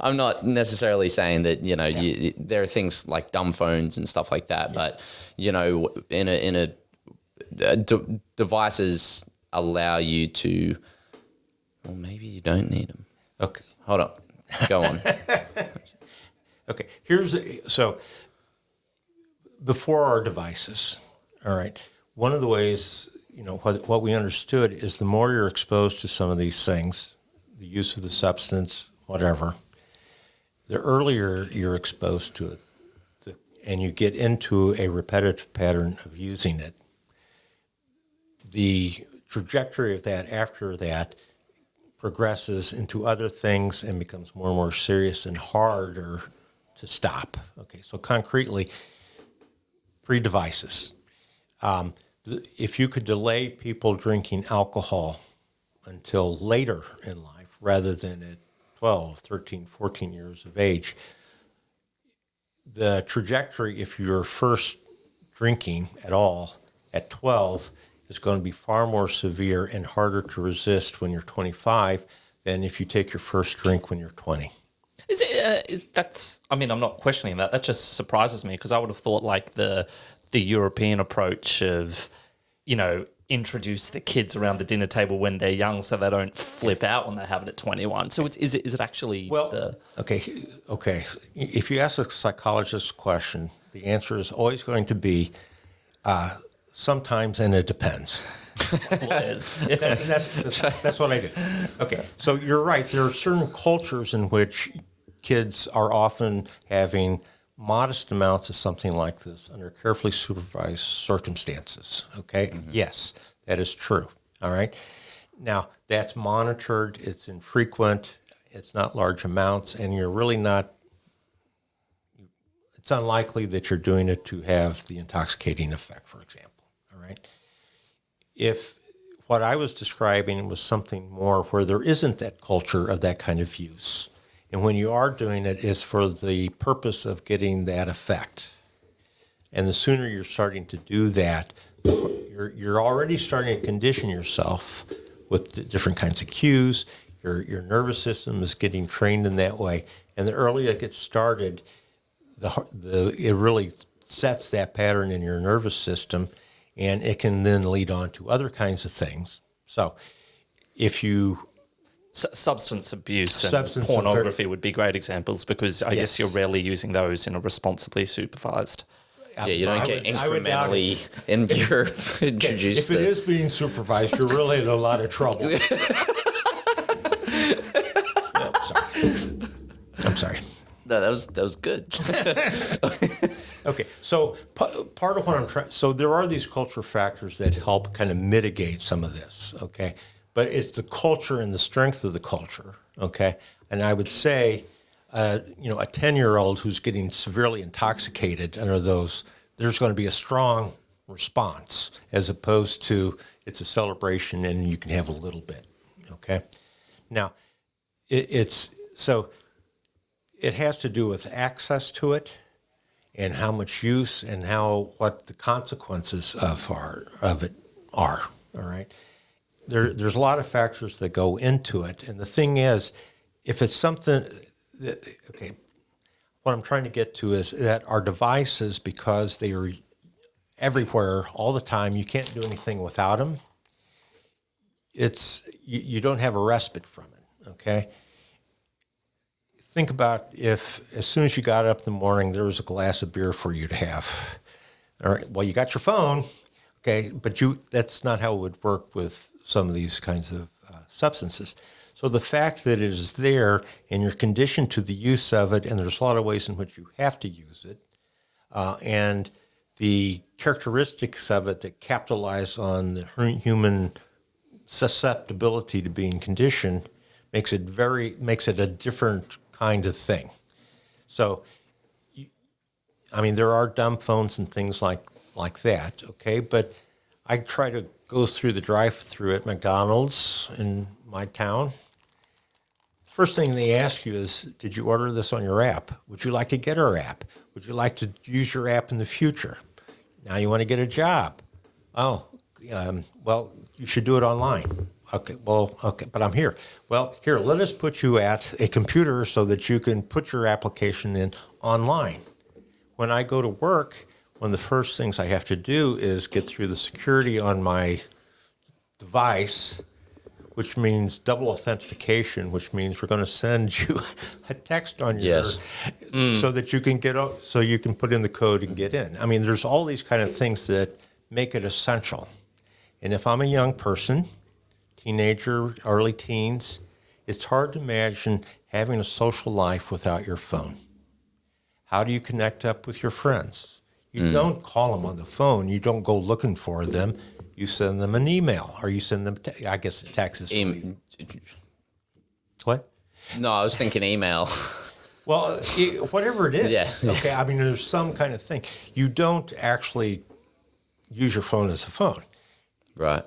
I'm not necessarily saying that there are things like dumb phones and stuff like that, but devices allow you to. Well, maybe you don't need them. Okay, hold on, go on. Okay, so before our devices, all right, one of the ways, what we understood is the more you're exposed to some of these things, the use of the substance, whatever, the earlier you're exposed to it, and you get into a repetitive pattern of using it, the trajectory of that after that progresses into other things and becomes more and more serious and harder to stop. Okay, so concretely, pre-devices. The if you could delay people drinking alcohol until later in life rather than at 12, 13, 14 years of age, the trajectory, if you're first drinking at all at 12, is going to be far more severe and harder to resist when you're 25 than if you take your first drink when you're 20. Is it? That's. I mean, I'm not questioning that. That just surprises me because I would have thought like the European approach of, introduce the kids around the dinner table when they're young so they don't flip out when they have it at 21. So is it actually Okay. If you ask a psychologist a question, the answer is always going to be sometimes, and it depends. That's what I do. Okay, so you're right. There are certain cultures in which kids are often having modest amounts of something like this under carefully supervised circumstances. Okay, Yes, that is true. All right. Now, that's monitored. It's infrequent. It's not large amounts, and you're really not. It's unlikely that you're doing it to have the intoxicating effect, for example. All right. If what I was describing was something more where there isn't that culture of that kind of use, and when you are doing it, it's for the purpose of getting that effect. And the sooner you're starting to do that, you're already starting to condition yourself with the different kinds of cues. Your nervous system is getting trained in that way, and the earlier it gets started, it really sets that pattern in your nervous system, and it can then lead on to other kinds of things. So, if you substance abuse and pornography would be great examples because I guess you're rarely using those in a responsibly supervised. Yeah, you don't get incrementally in Europe introduced. If it is being supervised, you're really in a lot of trouble. I'm sorry. No, that was good. Okay, so part of what I'm trying, so there are these cultural factors that help kind of mitigate some of this, okay? But it's the culture and the strength of the culture, okay? And I would say, a 10-year-old who's getting severely intoxicated under those, there's going to be a strong response as opposed to it's a celebration and you can have a little bit, okay? Now, it has to do with access to it and how much use and what the consequences of it are, all right? There's a lot of factors that go into it. And the thing is, if it's something, what I'm trying to get to is that our devices, because they are everywhere all the time, you can't do anything without them. You don't have a respite from it, okay? Think about if as soon as you got up in the morning, there was a glass of beer for you to have. All right, well, you got your phone, okay, but that's not how it would work with some of these kinds of substances. So the fact that it is there and you're conditioned to the use of it, and there's a lot of ways in which you have to use it, and the characteristics of it that capitalize on the human susceptibility to being conditioned makes it a different kind of thing. So, there are dumb phones and things like that, okay? But I try to go through the drive-thru at McDonald's in my town. First thing they ask you is, did you order this on your app? Would you like to get our app? Would you like to use your app in the future? Now you want to get a job. Oh, well, you should do it online. Okay, but I'm here. Well, here, let us put you at a computer so that you can put your application in online. When I go to work, one of the first things I have to do is get through the security on my device, which means double authentication, which means we're going to send you a text on your so that you can so you can put in the code and get in. There's all these kind of things that make it essential. And if I'm a young person, teenager, early teens, it's hard to imagine having a social life without your phone. How do you connect up with your friends? You don't call them on the phone. You don't go looking for them. You send them an email, or you send them, I guess the text is What? No, I was thinking email. Well, whatever it is. Yeah. Okay, there's some kind of thing. You don't actually use your phone as a phone. Right.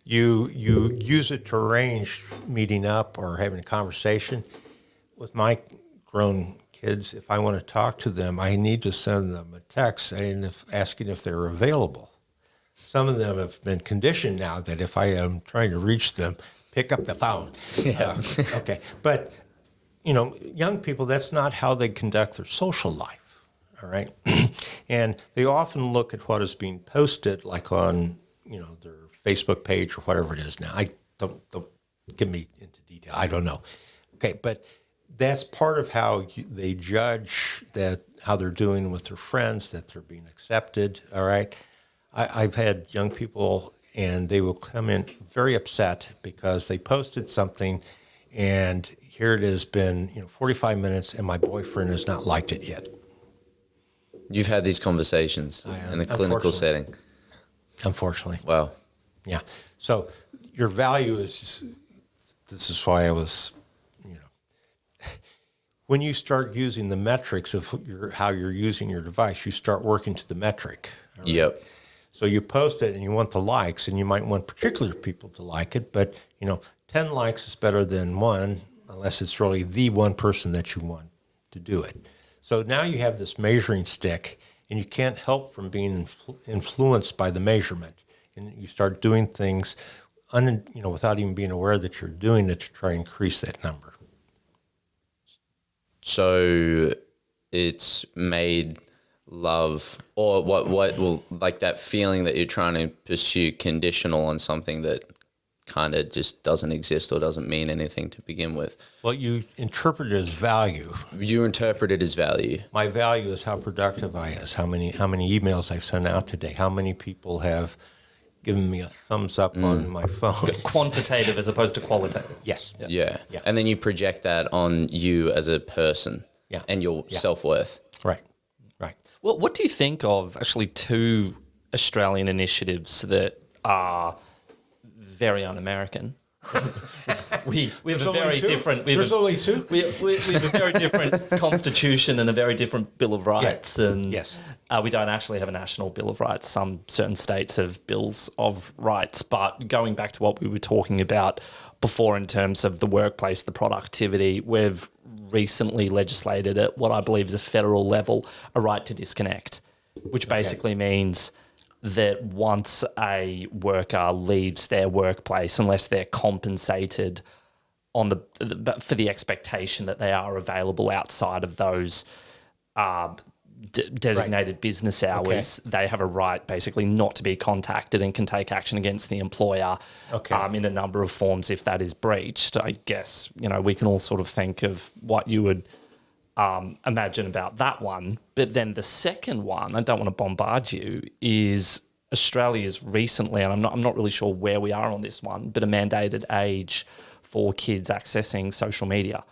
You use it to arrange meeting up or having a conversation. With my grown kids, if I want to talk to them, I need to send them a text asking if they're available. Some of them have been conditioned now that if I am trying to reach them, pick up the phone. Yeah. Okay. But, young people, that's not how they conduct their social life. All right. And they often look at what is being posted, like on, their Facebook page or whatever it is now. I don't get me into detail. I don't know. Okay. But that's part of how they judge how they're doing with their friends, that they're being accepted. All right. I've had young people, and they will come in very upset because they posted something, and here it has been 45 minutes, and my boyfriend has not liked it yet. You've had these conversations in a clinical setting. Unfortunately. Wow. Yeah. So your value is, this is why I was, when you start using the metrics of how you're using your device, you start working to the metric. Right? Yep. So you post it and you want the likes, and you might want particular people to like it, but 10 likes is better than one, unless it's really the one person that you want to do it. So now you have this measuring stick, and you can't help from being influenced by the measurement. And you start doing things without even being aware that you're doing it to try and increase that number. So it's made love, or what will, like, that feeling that you're trying to pursue, conditional on something that kind of just doesn't exist or doesn't mean anything to begin with. Well, you interpret it as value. You interpret it as value. My value is how productive I is, how many emails I've sent out today, how many people have given me a thumbs up on my phone. Quantitative as opposed to qualitative. Yes. Yeah. And then you project that on you as a person and your self-worth. Right. Well, what do you think of actually two Australian initiatives that are very un-American? we have a very different. There's only two. We have a very different constitution and a very different Bill of Rights, and we don't actually have a national Bill of Rights. Some certain states have bills of rights, but going back to what we were talking about before in terms of the workplace, the productivity, we've recently legislated at what I believe is a federal level a right to disconnect, which basically means that once a worker leaves their workplace, unless they're compensated on for the expectation that they are available outside of those designated business hours, they have a right basically not to be contacted and can take action against the employer in a number of forms if that is breached. I guess, we can all sort of think of what you would imagine about that one. But then the second one, I don't want to bombard you, is Australia's recently, and I'm not really sure where we are on this one, but a mandated age for kids accessing social media.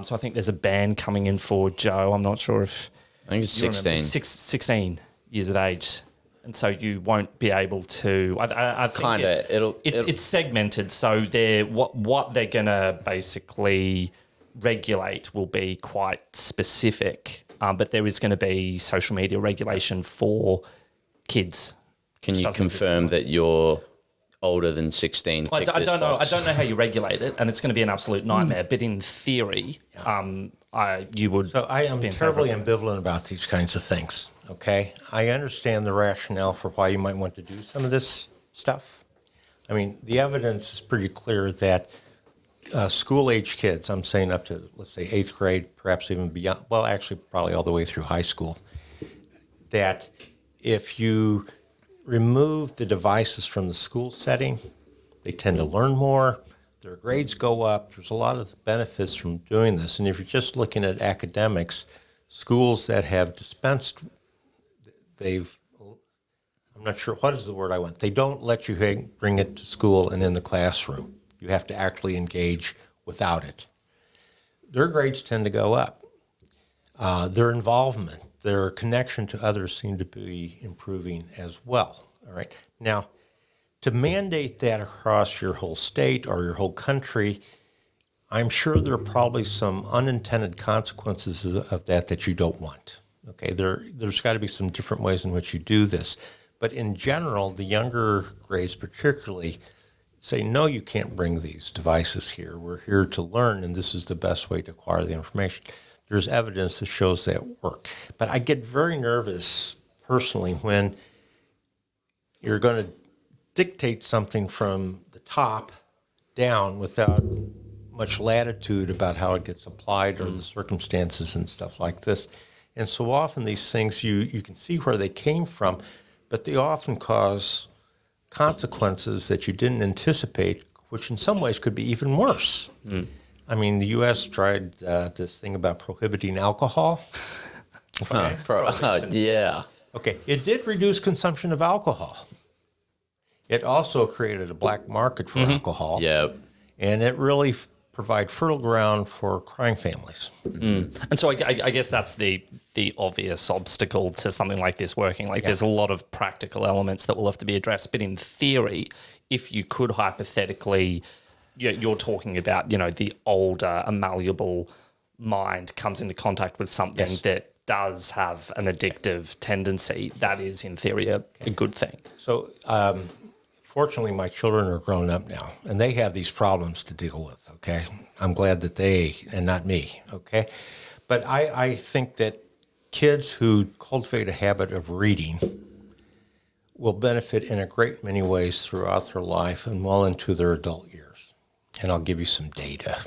So I think there's a ban coming in for Joe. I'm not sure if... I think it's 16. 16 years of age. And so you won't be able to... I think it's segmented. So what they're going to basically regulate will be quite specific. But there is going to be social media regulation for kids. Can you confirm that you're older than 16? I don't know. I don't know how you regulate it, and it's going to be an absolute nightmare. But in theory, you would. So I am terribly ambivalent about these kinds of things. Okay, I understand the rationale for why you might want to do some of this stuff. I mean, the evidence is pretty clear that school-age kids, I'm saying up to, let's say, 8th grade, perhaps even beyond, well, actually probably all the way through high school, that if you remove the devices from the school setting, they tend to learn more, their grades go up. There's a lot of benefits from doing this. And if you're just looking at academics, schools that have dispensed, I'm not sure, what is the word I want? They don't let you bring it to school and in the classroom. You have to actually engage without it. Their grades tend to go up. Their involvement, their connection to others seem to be improving as well. All right. Now, to mandate that across your whole state or your whole country, I'm sure there are probably some unintended consequences of that you don't want. Okay, there's got to be some different ways in which you do this. But in general, the younger grades particularly say, no, you can't bring these devices here. We're here to learn, and this is the best way to acquire the information. There's evidence that shows that work. But I get very nervous personally when you're going to dictate something from the top down without much latitude about how it gets applied or the circumstances and stuff like this. And so often these things, you can see where they came from, but they often cause consequences that you didn't anticipate, which in some ways could be even worse. I mean, the U.S. tried this thing about prohibiting alcohol. Okay. Yeah. Okay, it did reduce consumption of alcohol. It also created a black market for alcohol. Yep. And it really provide fertile ground for crime families. And so I guess that's the obvious obstacle to something like this working. Like there's a lot of practical elements that will have to be addressed. But in theory, if you could hypothetically, you're talking about, the older, a malleable mind comes into contact with something that does have an addictive tendency, that is in theory a good thing. So fortunately, my children are grown up now, and they have these problems to deal with, okay? I'm glad that they, and not me, okay? But I think that kids who cultivate a habit of reading will benefit in a great many ways throughout their life and well into their adult years. And I'll give you some data,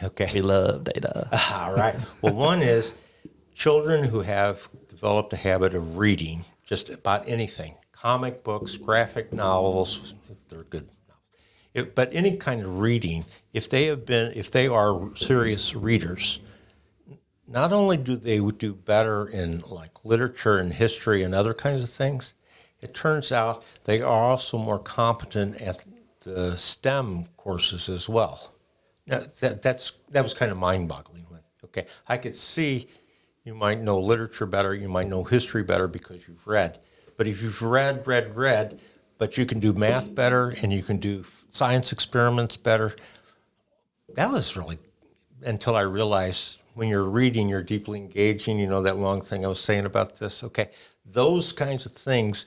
okay? We love data. All right. Well, one is children who have developed a habit of reading just about anything, comic books, graphic novels, if they're good novels, but any kind of reading, if they are serious readers, not only do they do better in like literature and history and other kinds of things, it turns out they are also more competent at the STEM courses as well. Now, that was kind of mind-boggling. Okay, I could see you might know literature better, you might know history better because you've read. But if you've read, but you can do math better and you can do science experiments better, that was really, until I realized when you're reading, you're deeply engaging, that long thing I was saying about this, okay? Those kinds of things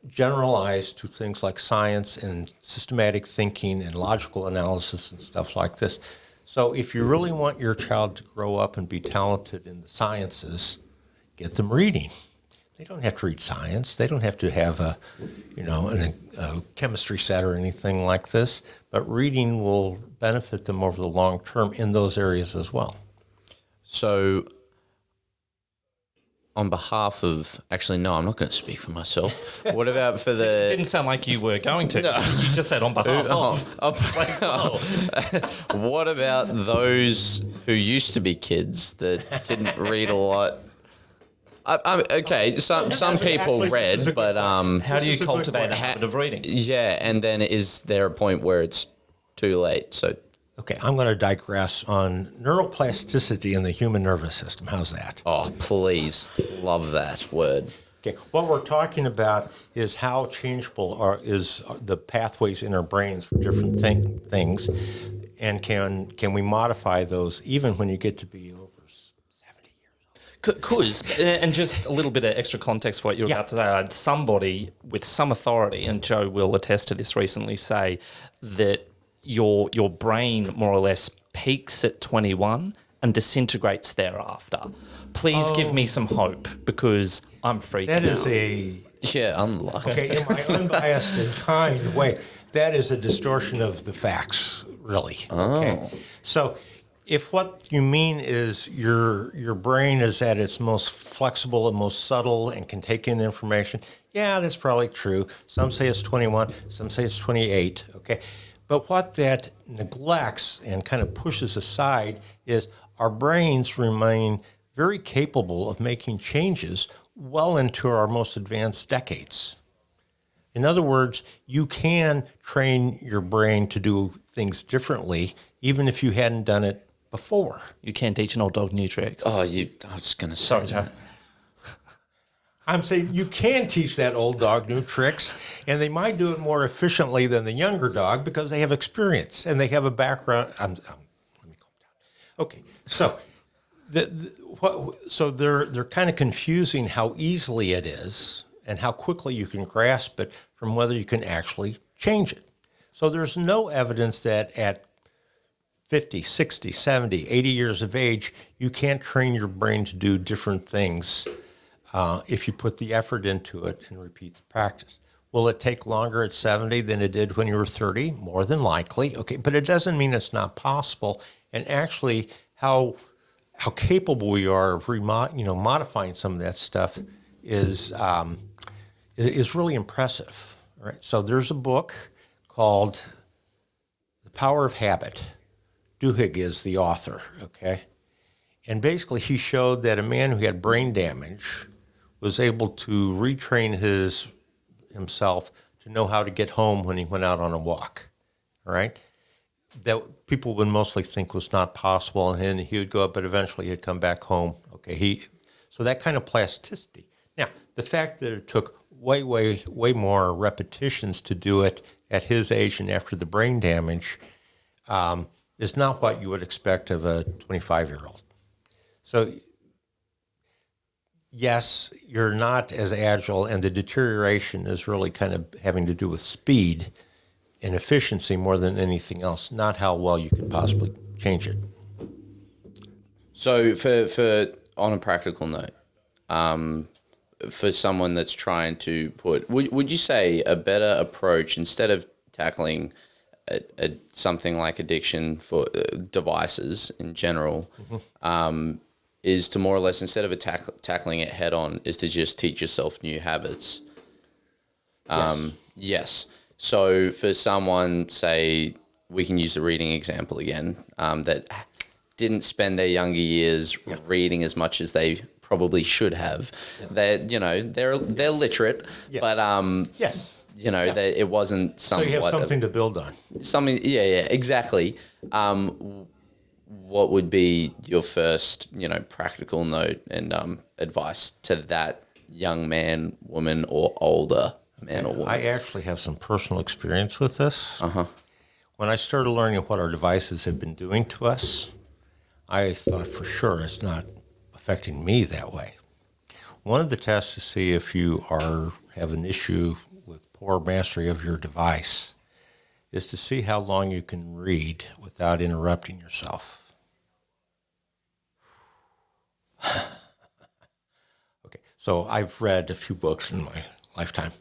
generalize to things like science and systematic thinking and logical analysis and stuff like this. So if you really want your child to grow up and be talented in the sciences, get them reading. They don't have to read science. They don't have to have a chemistry set or anything like this. But reading will benefit them over the long term in those areas as well. So on behalf of, actually, no, I'm not going to speak for myself. What about for the... It didn't sound like you were going to. No. You just said on behalf of. What about those who used to be kids that didn't read a lot? Okay, some people read, but... How do you cultivate a habit of reading? Yeah, and then is there a point where it's too late? So... Okay, I'm going to digress on neuroplasticity in the human nervous system. How's that? Oh, please. Love that word. Okay, what we're talking about is how changeable is the pathways in our brains for different things, and can we modify those even when you get to be over 70 years old? Because, and just a little bit of extra context for what you're about to say, I had somebody with some authority, and Joe will attest to this recently, say that your brain more or less peaks at 21 and disintegrates thereafter. Please give me some hope because I'm freaking out. That is unlucky. Okay, in my unbiased and kind way, that is a distortion of the facts, really. Okay. So if what you mean is your brain is at its most flexible and most subtle and can take in information, yeah, that's probably true. Some say it's 21, some say it's 28, okay? But what that neglects and kind of pushes aside is our brains remain very capable of making changes well into our most advanced decades. In other words, you can train your brain to do things differently even if you hadn't done it before. You can't teach an old dog new tricks. Oh, I was going to say. Sorry, Joe. I'm saying you can teach that old dog new tricks, and they might do it more efficiently than the younger dog because they have experience and they have a background. Let me calm down. Okay, so So they're kind of confusing how easily it is and how quickly you can grasp it from whether you can actually change it. So there's no evidence that at 50, 60, 70, 80 years of age, you can't train your brain to do different things if you put the effort into it and repeat the practice. Will it take longer at 70 than it did when you were 30? More than likely. Okay, but it doesn't mean it's not possible. And actually, how capable we are of modifying some of that stuff is really impressive. Right? So there's a book called The Power of Habit. Duhigg is the author, okay? And basically he showed that a man who had brain damage was able to retrain himself to know how to get home when he went out on a walk, all right? That people would mostly think was not possible, and then he would go up, but eventually he'd come back home. Okay, so that kind of plasticity. Now, the fact that it took way more repetitions to do it at his age and after the brain damage is not what you would expect of a 25-year-old. So, yes, you're not as agile, and the deterioration is really kind of having to do with speed and efficiency more than anything else, not how well you could possibly change it. So for on a practical note, for someone that's trying to would you say a better approach, instead of tackling something like addiction for devices in general, is to more or less, instead of tackling it head on, is to just teach yourself new habits? Yes. So for someone, say, we can use the reading example again, that didn't spend their younger years reading as much as they probably should have. They're literate, but Yes. it wasn't somewhat. So you have something to build on. Exactly. What would be your first, practical note and advice to that young man, woman, or older man or woman? I actually have some personal experience with this. When I started learning what our devices have been doing to us, I thought for sure it's not affecting me that way. One of the tests to see if you have an issue with poor mastery of your device is to see how long you can read without interrupting yourself. Okay, so I've read a few books in my lifetime,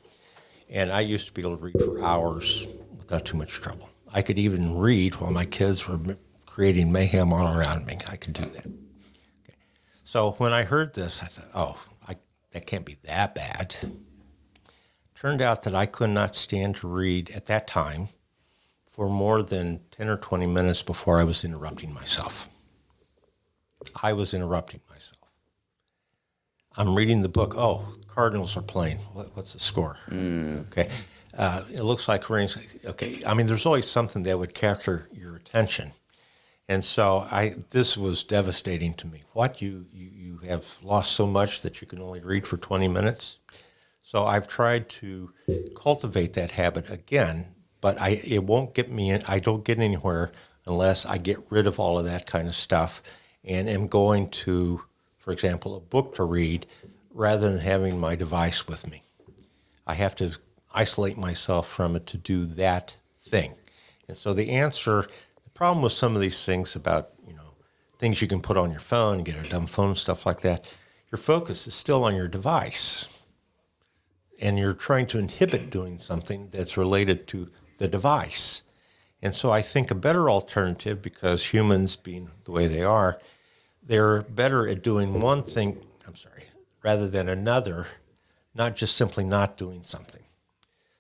and I used to be able to read for hours without too much trouble. I could even read while my kids were creating mayhem all around me. I could do that. Okay. So when I heard this, I thought, that can't be that bad. Turned out that I could not stand to read at that time for more than 10 or 20 minutes before I was interrupting myself. I was interrupting myself. I'm reading the book. Oh, Cardinals are playing. What's the score? Okay. It looks like rain's okay. I mean, there's always something that would capture your attention. And so this was devastating to me. You have lost so much that you can only read for 20 minutes? So I've tried to cultivate that habit again, but it won't get me in. I don't get anywhere unless I get rid of all of that kind of stuff and am going to, for example, a book to read rather than having my device with me. I have to isolate myself from it to do that thing. And so the problem with some of these things about, things you can put on your phone, get a dumb phone, stuff like that, your focus is still on your device. And you're trying to inhibit doing something that's related to the device. And so I think a better alternative, because humans being the way they are, they're better at doing one thing, rather than another, not just simply not doing something.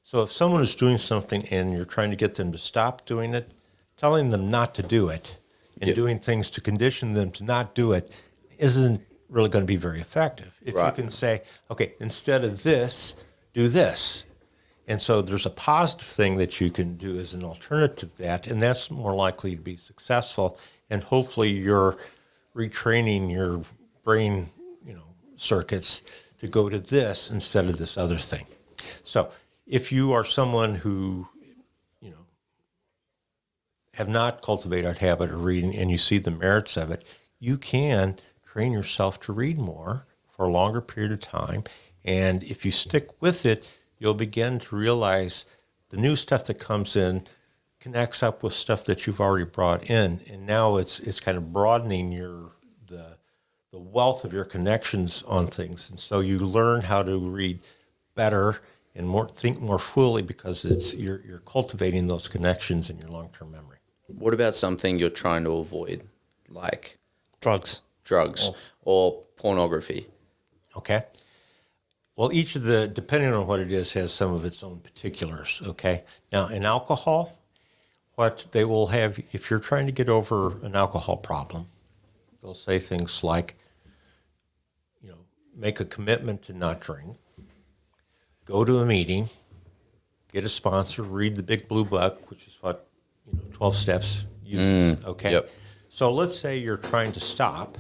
So if someone is doing something and you're trying to get them to stop doing it, telling them not to do it and doing things to condition them to not do it isn't really going to be very effective. If you can say, okay, instead of this, do this. And so there's a positive thing that you can do as an alternative to that, and that's more likely to be successful. And hopefully you're retraining your brain, circuits to go to this instead of this other thing. So if you are someone who, have not cultivated a habit of reading and you see the merits of it, you can train yourself to read more for a longer period of time. And if you stick with it, you'll begin to realize the new stuff that comes in connects up with stuff that you've already brought in. And now it's kind of broadening the wealth of your connections on things. And so you learn how to read better and think more fully because you're cultivating those connections in your long-term memory. What about something you're trying to avoid, like Drugs. or pornography? Okay. Well, depending on what it is, has some of its own particulars. Okay. Now, in alcohol, what they will have, if you're trying to get over an alcohol problem, they'll say things like, make a commitment to not drink, go to a meeting, get a sponsor, read the Big Blue Book, which is what 12 Steps uses. Okay. Yep. So let's say you're trying to stop,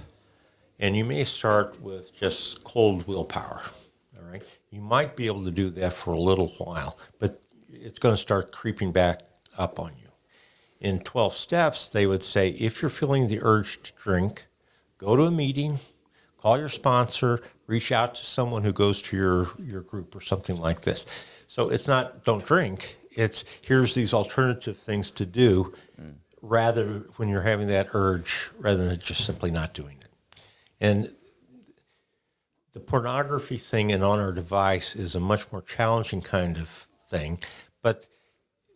and you may start with just cold willpower. All right. You might be able to do that for a little while, but it's going to start creeping back up on you. In 12 Steps, they would say, if you're feeling the urge to drink, go to a meeting, call your sponsor, reach out to someone who goes to your group or something like this. So it's not don't drink, it's here's these alternative things to do rather when you're having that urge rather than just simply not doing it. And the pornography thing and on our device is a much more challenging kind of thing, but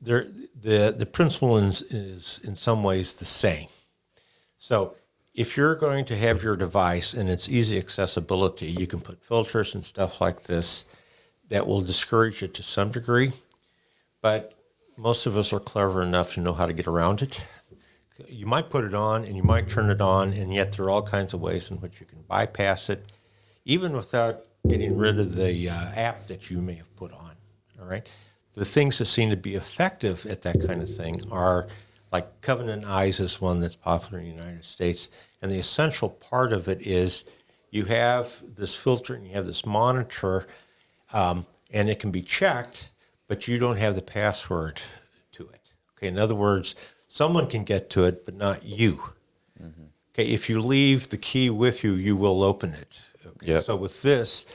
the principle is in some ways the same. So if you're going to have your device and it's easy accessibility, you can put filters and stuff like this that will discourage it to some degree. But most of us are clever enough to know how to get around it. You might put it on and you might turn it on, and yet there are all kinds of ways in which you can bypass it, even without getting rid of the app that you may have put on. All right. The things that seem to be effective at that kind of thing are like Covenant Eyes is one that's popular in the United States. And the essential part of it is you have this filter and you have this monitor, and it can be checked, but you don't have the password to it. Okay, in other words, someone can get to it, but not you. Mm-hmm. Okay, if you leave the key with you, you will open it. Okay, yep. So with this,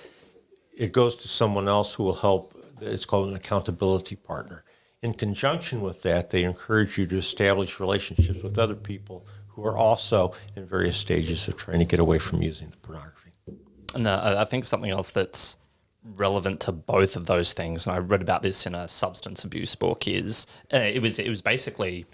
it goes to someone else who will help. It's called an accountability partner. In conjunction with that, they encourage you to establish relationships with other people who are also in various stages of trying to get away from using the pornography. And I think something else that's relevant to both of those things, and I read about this in a substance abuse book, is it was basically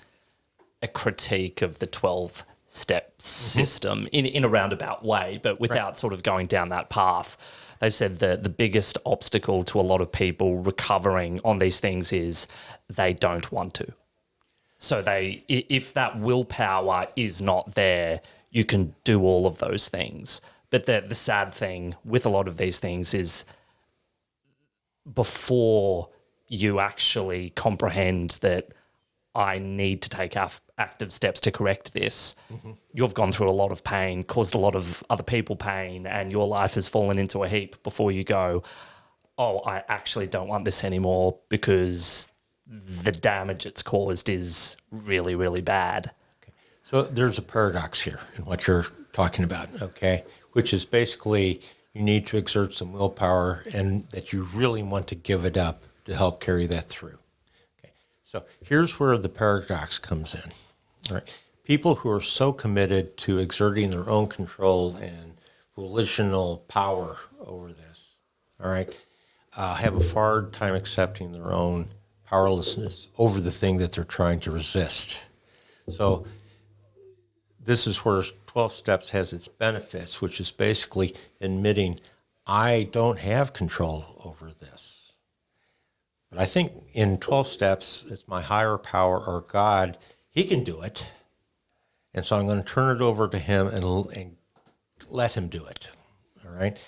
a critique of the 12-step system in a roundabout way, but without sort of going down that path. They said that the biggest obstacle to a lot of people recovering on these things is they don't want to. So if that willpower is not there, you can do all of those things. But the sad thing with a lot of these things is before you actually comprehend that I need to take active steps to correct this, you've gone through a lot of pain, caused a lot of other people pain, and your life has fallen into a heap before you go, oh, I actually don't want this anymore because the damage it's caused is really, really bad. Okay. So there's a paradox here in what you're talking about, okay, which is basically you need to exert some willpower and that you really want to give it up to help carry that through. So here's where the paradox comes in. All right. People who are so committed to exerting their own control and volitional power over this, all right, have a hard time accepting their own powerlessness over the thing that they're trying to resist. So this is where 12 Steps has its benefits, which is basically admitting I don't have control over this. But I think in 12 Steps, it's my higher power or God. He can do it. And so I'm going to turn it over to him and let him do it. All right.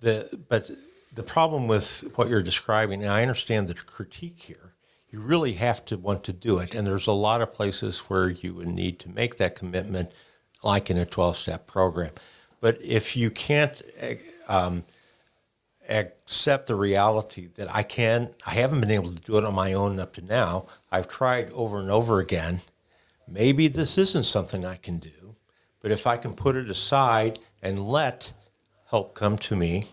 But the problem with what you're describing, and I understand the critique here, you really have to want to do it. And there's a lot of places where you would need to make that commitment, like in a 12-step program. But if you can't accept the reality that I haven't been able to do it on my own up to now. I've tried over and over again. Maybe this isn't something I can do, but if I can put it aside and let help come to me,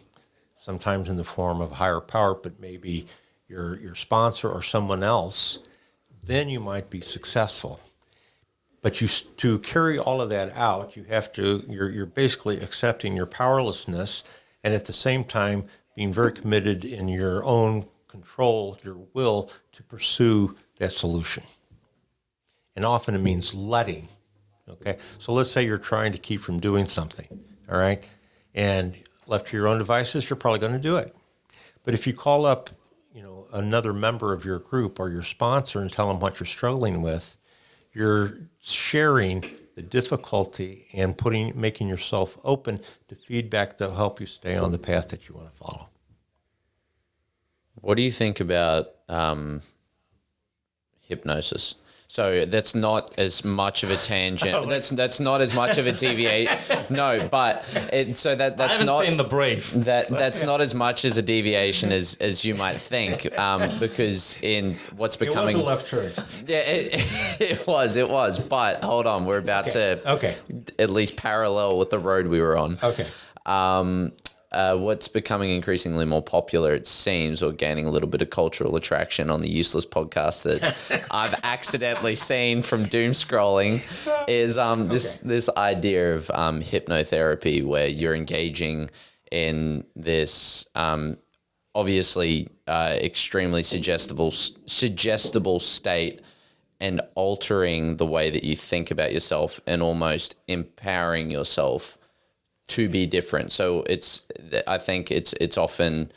sometimes in the form of a higher power, but maybe your sponsor or someone else, then you might be successful. But to carry all of that out, you're basically accepting your powerlessness, and at the same time being very committed in your own control, your will to pursue that solution. And often it means letting. Okay, so let's say you're trying to keep from doing something, all right, and left to your own devices, you're probably going to do it. But if you call up, another member of your group or your sponsor and tell them what you're struggling with, you're sharing the difficulty and making yourself open to feedback that will help you stay on the path that you want to follow. What do you think about hypnosis? So that's not as much of a tangent. That's not as much of a deviation. No, but that's I haven't not seen the brief. That's not as much as a deviation as you might think, because in what's becoming It was a left turn. Yeah, it was. But hold on, we're about to at least parallel with the road we were on. Okay. What's becoming increasingly more popular, it seems, or gaining a little bit of cultural attraction on the useless podcast that I've accidentally seen from doom scrolling, is this idea of hypnotherapy, where you're engaging in this obviously extremely suggestible state and altering the way that you think about yourself and almost empowering yourself to be different. So I think it's often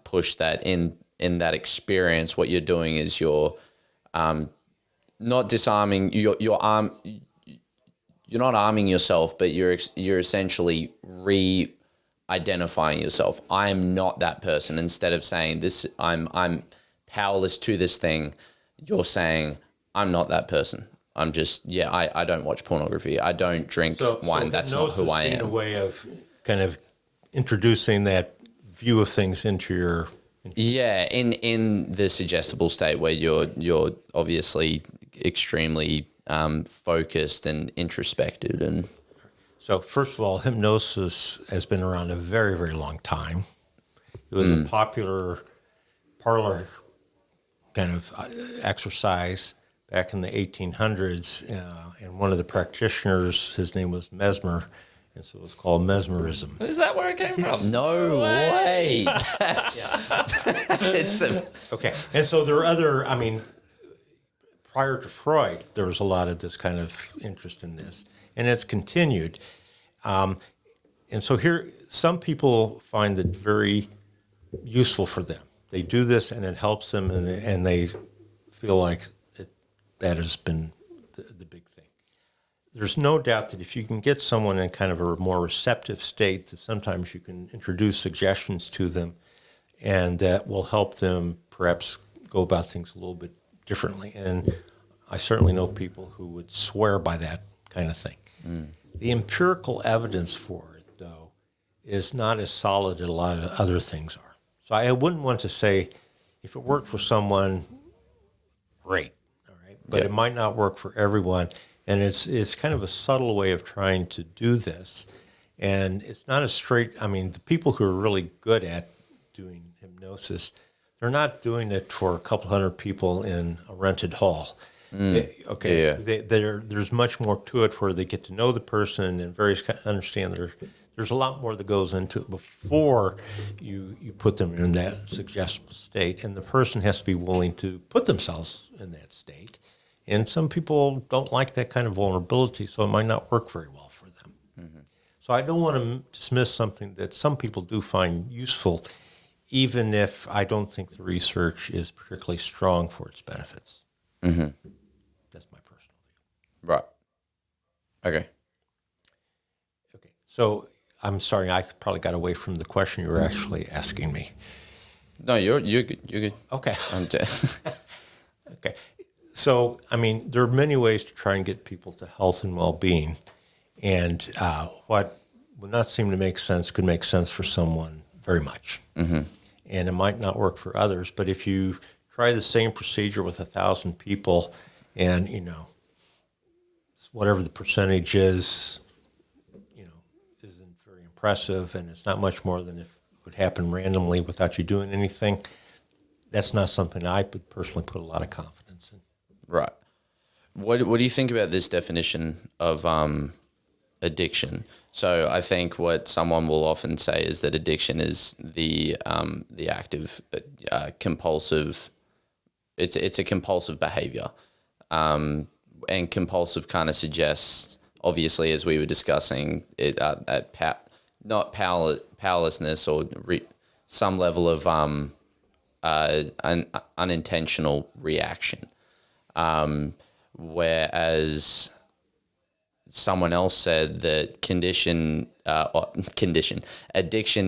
pushed that in that experience, what you're doing is you're not disarming, you're not arming yourself, but you're essentially re-identifying yourself. I'm not that person. Instead of saying this, I'm powerless to this thing, you're saying I'm not that person. I'm just, I don't watch pornography. I don't drink wine. That's not who I am. A way of kind of introducing that view of things into your... in the suggestible state where you're obviously extremely focused and introspective. And so first of all, hypnosis has been around a very, very long time. It was a popular parlor kind of exercise back in the 1800s, and one of the practitioners, his name was Mesmer, and so it was called mesmerism. Is that where it came from? No way. Okay, and so there are other, prior to Freud, there was a lot of this kind of interest in this, and it's continued. And so here, some people find it very useful for them. They do this, and it helps them, and they feel like that has been the big thing. There's no doubt that if you can get someone in kind of a more receptive state, that sometimes you can introduce suggestions to them, and that will help them perhaps go about things a little bit differently. And I certainly know people who would swear by that kind of thing. The empirical evidence for it, though, is not as solid as a lot of other things are. So I wouldn't want to say, if it worked for someone, great. But it might not work for everyone, and it's kind of a subtle way of trying to do this, and it's not a straight. The people who are really good at doing hypnosis, they're not doing it for a couple hundred people in a rented hall. There's much more to it, where they get to know the person and understand there's a lot more that goes into it before you put them in that suggestible state, and the person has to be willing to put themselves in that state. And some people don't like that kind of vulnerability, so it might not work very well for them. Mm-hmm. So I don't want to dismiss something that some people do find useful, even if I don't think the research is particularly strong for its benefits. Mm-hmm. That's my personal view. Right. Okay. So I'm sorry, I probably got away from the question you were actually asking me. No, you're good. You're good. Okay. I'm dead. Okay. So, there are many ways to try and get people to health and well-being. And what would not seem to make sense could make sense for someone very much. Mm-hmm. And it might not work for others. But if you try the same procedure with 1,000 people and, whatever the percentage is impressive and it's not much more than if it would happen randomly without you doing anything, that's not something I would personally put a lot of confidence in. Right. What do you think about this definition of addiction? So I think what someone will often say is that addiction is the active compulsive. It's a compulsive behavior, and compulsive kind of suggests, obviously, as we were discussing, not powerlessness or some level of an unintentional reaction. Whereas someone else said that addiction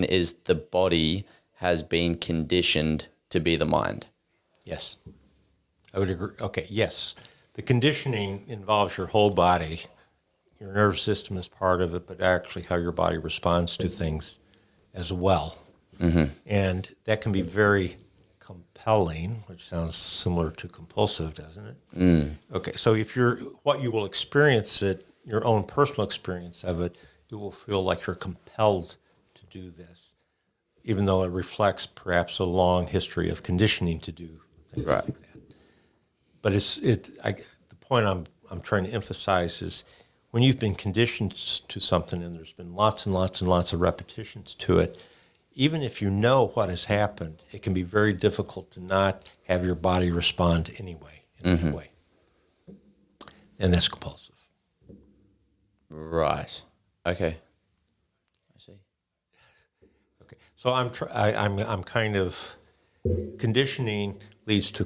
is the body has been conditioned to be the mind. Yes, I would agree. Okay, yes. The conditioning involves your whole body. Your nervous system is part of it, but actually how your body responds to things as well. Mm-hmm. And that can be very compelling, which sounds similar to compulsive, doesn't it? Mm. Okay, so if what you will experience your own personal experience of it, you will feel like you're compelled to do this, even though it reflects perhaps a long history of conditioning to do things like that. But the point I'm trying to emphasize is when you've been conditioned to something and there's been lots and lots and lots of repetitions to it, even if you know what has happened, it can be very difficult to not have your body respond anyway, in that way. And that's compulsive. Right. Okay. I see. Okay. So I'm kind of conditioning leads to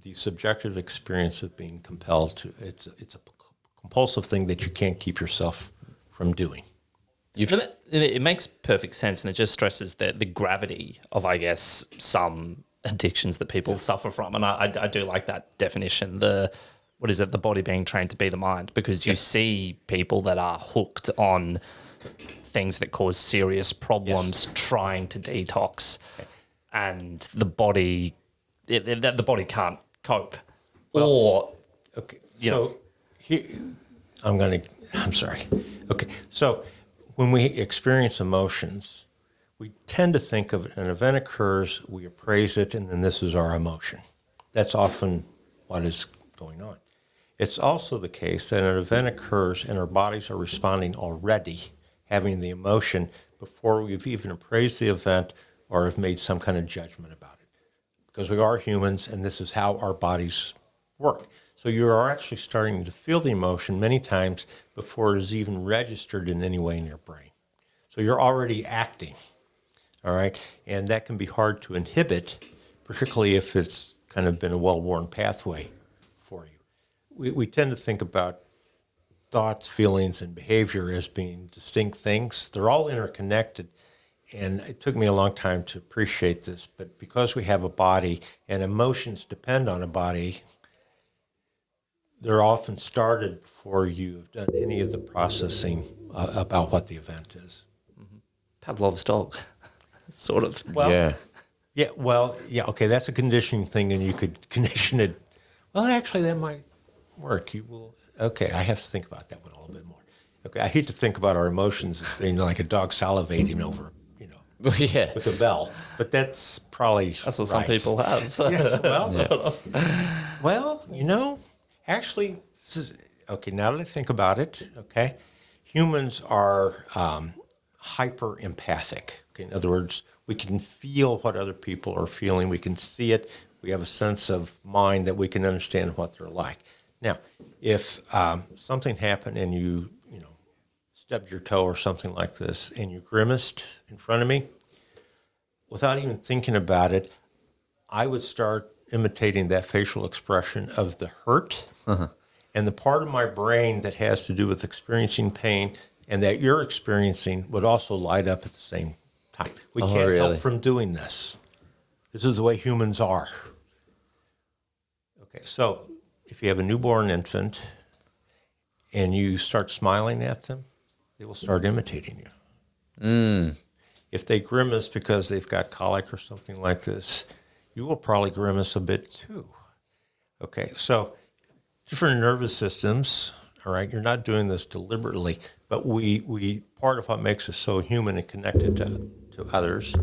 the subjective experience of being compelled to. It's a compulsive thing that you can't keep yourself from doing. It makes perfect sense, and it just stresses the gravity of, I guess, some addictions that people suffer from. And I do like that definition, the body being trained to be the mind, because you see people that are hooked on things that cause serious problems trying to detox, and the body can't cope. I'm sorry. Okay, so when we experience emotions, we tend to think of an event occurs, we appraise it, and then this is our emotion. That's often what is going on. It's also the case that an event occurs and our bodies are responding already, having the emotion before we've even appraised the event or have made some kind of judgment about it. Because we are humans, and this is how our bodies work. So you are actually starting to feel the emotion many times before it is even registered in any way in your brain. So you're already acting, all right? And that can be hard to inhibit, particularly if it's kind of been a well-worn pathway for you. We tend to think about thoughts, feelings, and behavior as being distinct things. They're all interconnected. And it took me a long time to appreciate this, but because we have a body and emotions depend on a body, they're often started before you've done any of the processing about what the event is. Pavlov's dog, sort of. Well, okay, that's a conditioning thing, and you could condition it. Well, actually, that might work. Okay, I have to think about that one a little bit more. Okay, I hate to think about our emotions as being like a dog salivating over, with a bell, but that's probably that's what some people have. Yes, well, actually, this is okay. Now that I think about it, okay, humans are hyper empathic. Okay, in other words, we can feel what other people are feeling. We can see it. We have a sense of mind that we can understand what they're like. Now, if something happened and you stubbed your toe or something like this, and you grimaced in front of me, without even thinking about it, I would start imitating that facial expression of the hurt. And the part of my brain that has to do with experiencing pain and that you're experiencing would also light up at the same time. We can't help from doing this. This is the way humans are. Okay, so if you have a newborn infant and you start smiling at them, they will start imitating you. If they grimace because they've got colic or something like this, you will probably grimace a bit too. Okay, so different nervous systems, all right, you're not doing this deliberately, But we part of what makes us so human and connected to others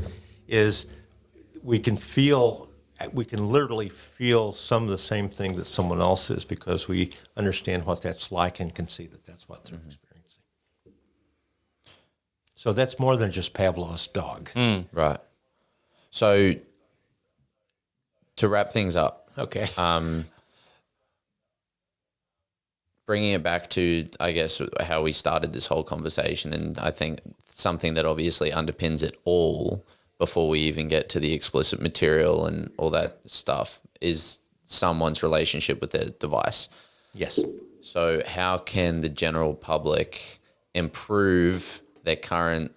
is we can literally feel some of the same thing that someone else is because we understand what that's like and can see that that's what they're experiencing. So that's more than just Pavlov's dog. Right. So to wrap things up, Okay. bringing it back to, I guess, how we started this whole conversation, and I think something that obviously underpins it all before we even get to the explicit material and all that stuff is someone's relationship with their device. Yes. So how can the general public improve their current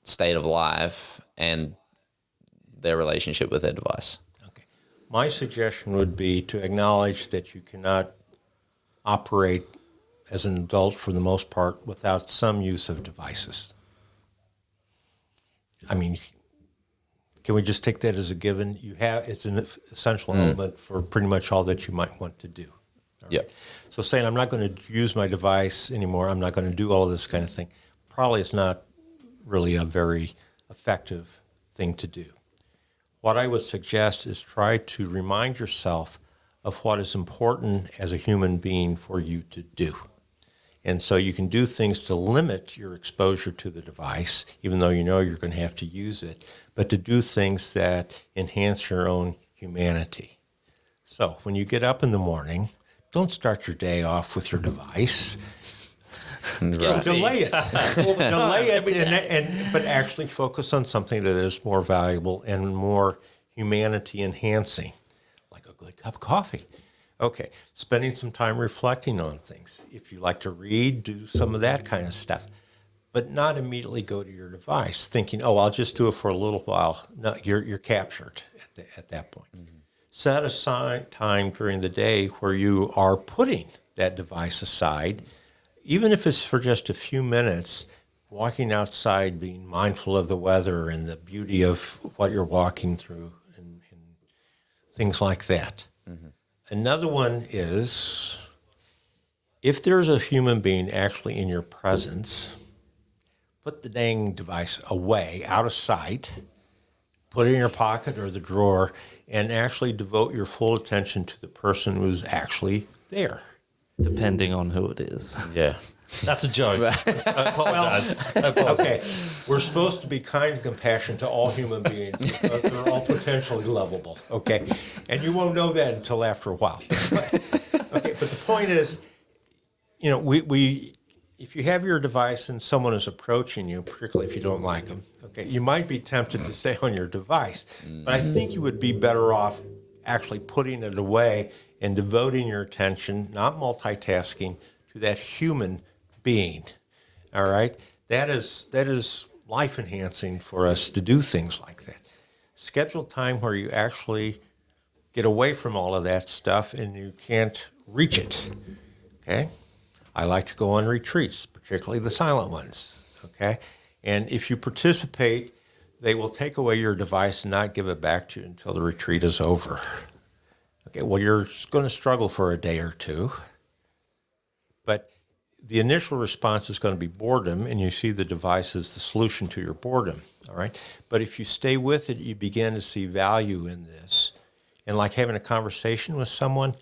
state of life and their relationship with their device? Okay. My suggestion would be to acknowledge that you cannot operate as an adult for the most part without some use of devices. I mean, can we just take that as a given? It's an essential element for pretty much all that you might want to do. Yeah. So saying I'm not going to use my device anymore, I'm not going to do all of this kind of thing, probably is not really a very effective thing to do. What I would suggest is try to remind yourself of what is important as a human being for you to do. And so you can do things to limit your exposure to the device, even though you know you're going to have to use it, but to do things that enhance your own humanity. So when you get up in the morning, don't start your day off with your device. Right. Delay it. Delay it, but actually focus on something that is more valuable and more humanity enhancing, like a good cup of coffee. Okay, spending some time reflecting on things. If you like to read, do some of that kind of stuff, but not immediately go to your device thinking, oh, I'll just do it for a little while. No, you're captured at that point. Mm-hmm. Set aside time during the day where you are putting that device aside, even if it's for just a few minutes, walking outside, being mindful of the weather and the beauty of what you're walking through and things like that. Mm-hmm. Another one is if there's a human being actually in your presence, put the dang device away, out of sight, put it in your pocket or the drawer, and actually devote your full attention to the person who's actually there. Depending on who it is. Yeah. That's a joke. I apologize. Okay, we're supposed to be kind and compassionate to all human beings because they're all potentially lovable, okay? And you won't know that until after a while. But the point is, we if you have your device and someone is approaching you, particularly if you don't like them, okay, you might be tempted to stay on your device. But I think you would be better off actually putting it away and devoting your attention, not multitasking, to that human being. All right? That is life enhancing for us to do things like that. Schedule time where you actually get away from all of that stuff and you can't reach it. Okay? I like to go on retreats, particularly the silent ones. Okay? And if you participate, they will take away your device and not give it back to you until the retreat is over. Okay, well, you're going to struggle for a day or two, but the initial response is going to be boredom, and you see the device as the solution to your boredom, all right? But if you stay with it, you begin to see value in this. And like having a conversation with someone,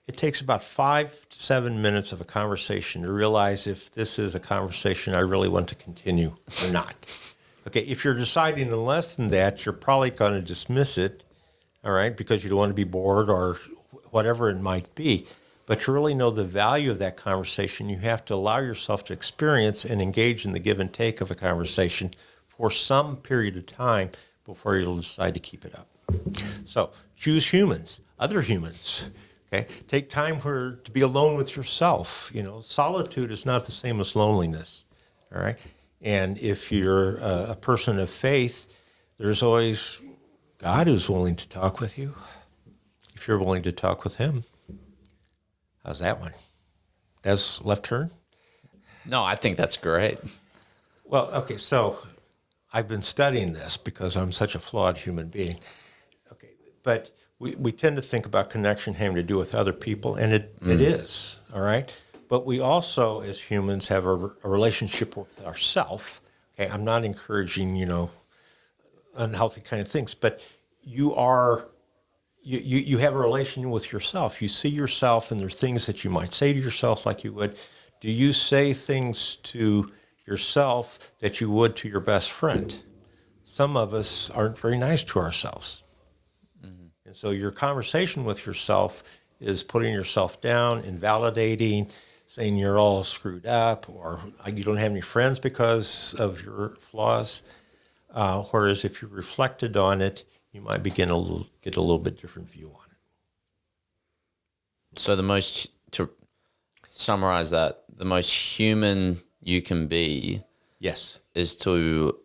it takes about 5 to 7 minutes of a conversation to realize if this is a conversation I really want to continue or not. Okay, if you're deciding in less than that, you're probably going to dismiss it, all right, because you don't want to be bored or whatever it might be. But to really know the value of that conversation, you have to allow yourself to experience and engage in the give and take of a conversation for some period of time before you'll decide to keep it up. So choose humans, other humans. Okay, take time to be alone with yourself. Solitude is not the same as loneliness. All right, and if you're a person of faith, there's always God who's willing to talk with you, if you're willing to talk with him. How's that one? That's left turn? No, I think that's great. Well, okay, so I've been studying this because I'm such a flawed human being. Okay, but we tend to think about connection having to do with other people, and it is, all right? But we also, as humans, have a relationship with ourself. Okay, I'm not encouraging, unhealthy kind of things, but you have a relation with yourself. You see yourself, and there are things that you might say to yourself like you would. Do you say things to yourself that you would to your best friend? Some of us aren't very nice to ourselves. And so your conversation with yourself is putting yourself down, invalidating, saying you're all screwed up, or you don't have any friends because of your flaws. Whereas if you reflected on it, you might begin get a little bit different view on it. So to summarize that, the most human you can be, yes, is to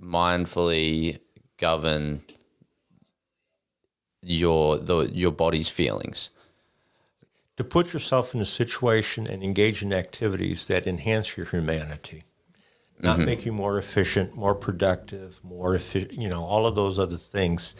mindfully govern your body's feelings. To put yourself in a situation and engage in activities that enhance your humanity, not make you more efficient, more productive, more efficient, all of those other things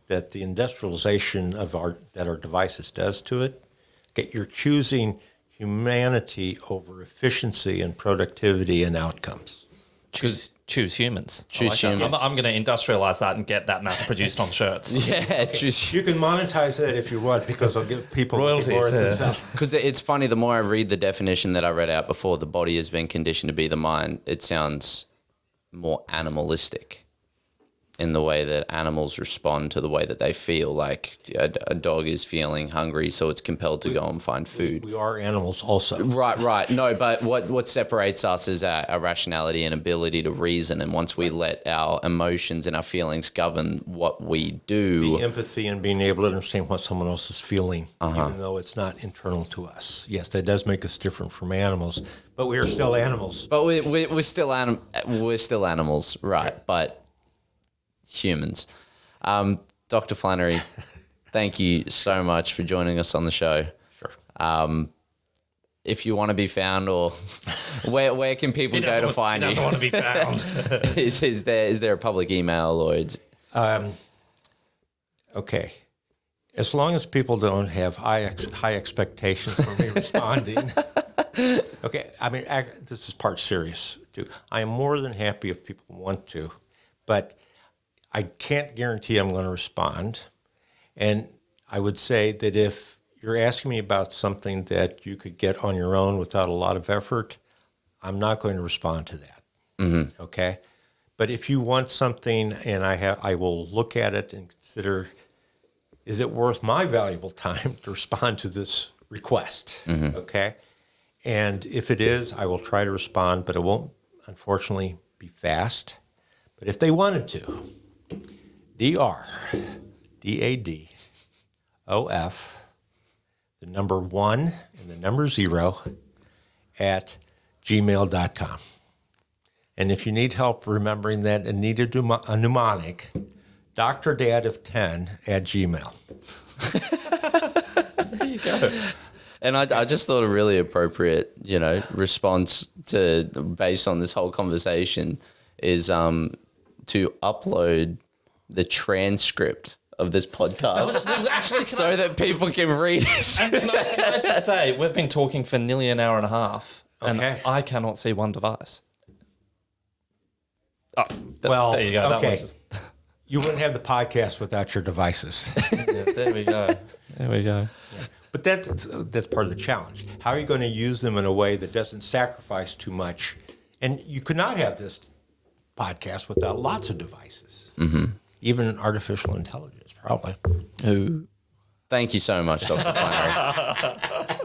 that the industrialization that our devices does to it. Okay, you're choosing humanity over efficiency and productivity and outcomes. Choose humans. Choose humans. I'm going to industrialize that and get that mass produced on shirts. Yeah, choose. You can monetize that if you want, because I'll give people Royalties, more yeah. themselves. Because it's funny, the more I read the definition that I read out before, the body has been conditioned to be the mind, it sounds more animalistic in the way that animals respond to the way that they feel. Like a dog is feeling hungry, so it's compelled to go and find food. We are animals also. Right. No, but what separates us is our rationality and ability to reason. And once we let our emotions and our feelings govern what we do. The empathy and being able to understand what someone else is feeling, even though it's not internal to us. Yes, that does make us different from animals, but we are still animals. But we're still animals, right? But humans. Dr. Flannery, thank you so much for joining us on the show. Sure. If you want to be found, or where can people go to find you? He doesn't want to be found. Is there a public email, or it's... Okay. As long as people don't have high expectations for me responding. Okay. I mean, this is part serious too. I am more than happy if people want to, but I can't guarantee I'm going to respond. And I would say that if you're asking me about something that you could get on your own without a lot of effort, I'm not going to respond to that. Mm-hmm. Okay? But if you want something, and I will look at it and consider, is it worth my valuable time to respond to this request? Mm-hmm. Okay? And if it is, I will try to respond, but it won't, unfortunately, be fast. But if they wanted to, DADOF, the number 1 and the number 0 at gmail.com. And if you need help remembering that and need a mnemonic, Dr. Dad of 10 at Gmail. There you go. And I just thought a really appropriate, response based on this whole conversation is to upload the transcript of this podcast so that people can read it. And can I just say, we've been talking for nearly an hour and a half, and Okay. I cannot see one device. Oh, Well, there you go. That okay. one just, You wouldn't have the podcast without your devices. there we go. There we go. But that's part of the challenge. How are you going to use them in a way that doesn't sacrifice too much? And you could not have this podcast without lots of devices, even artificial intelligence, probably. Thank you so much, Dr. Flannery.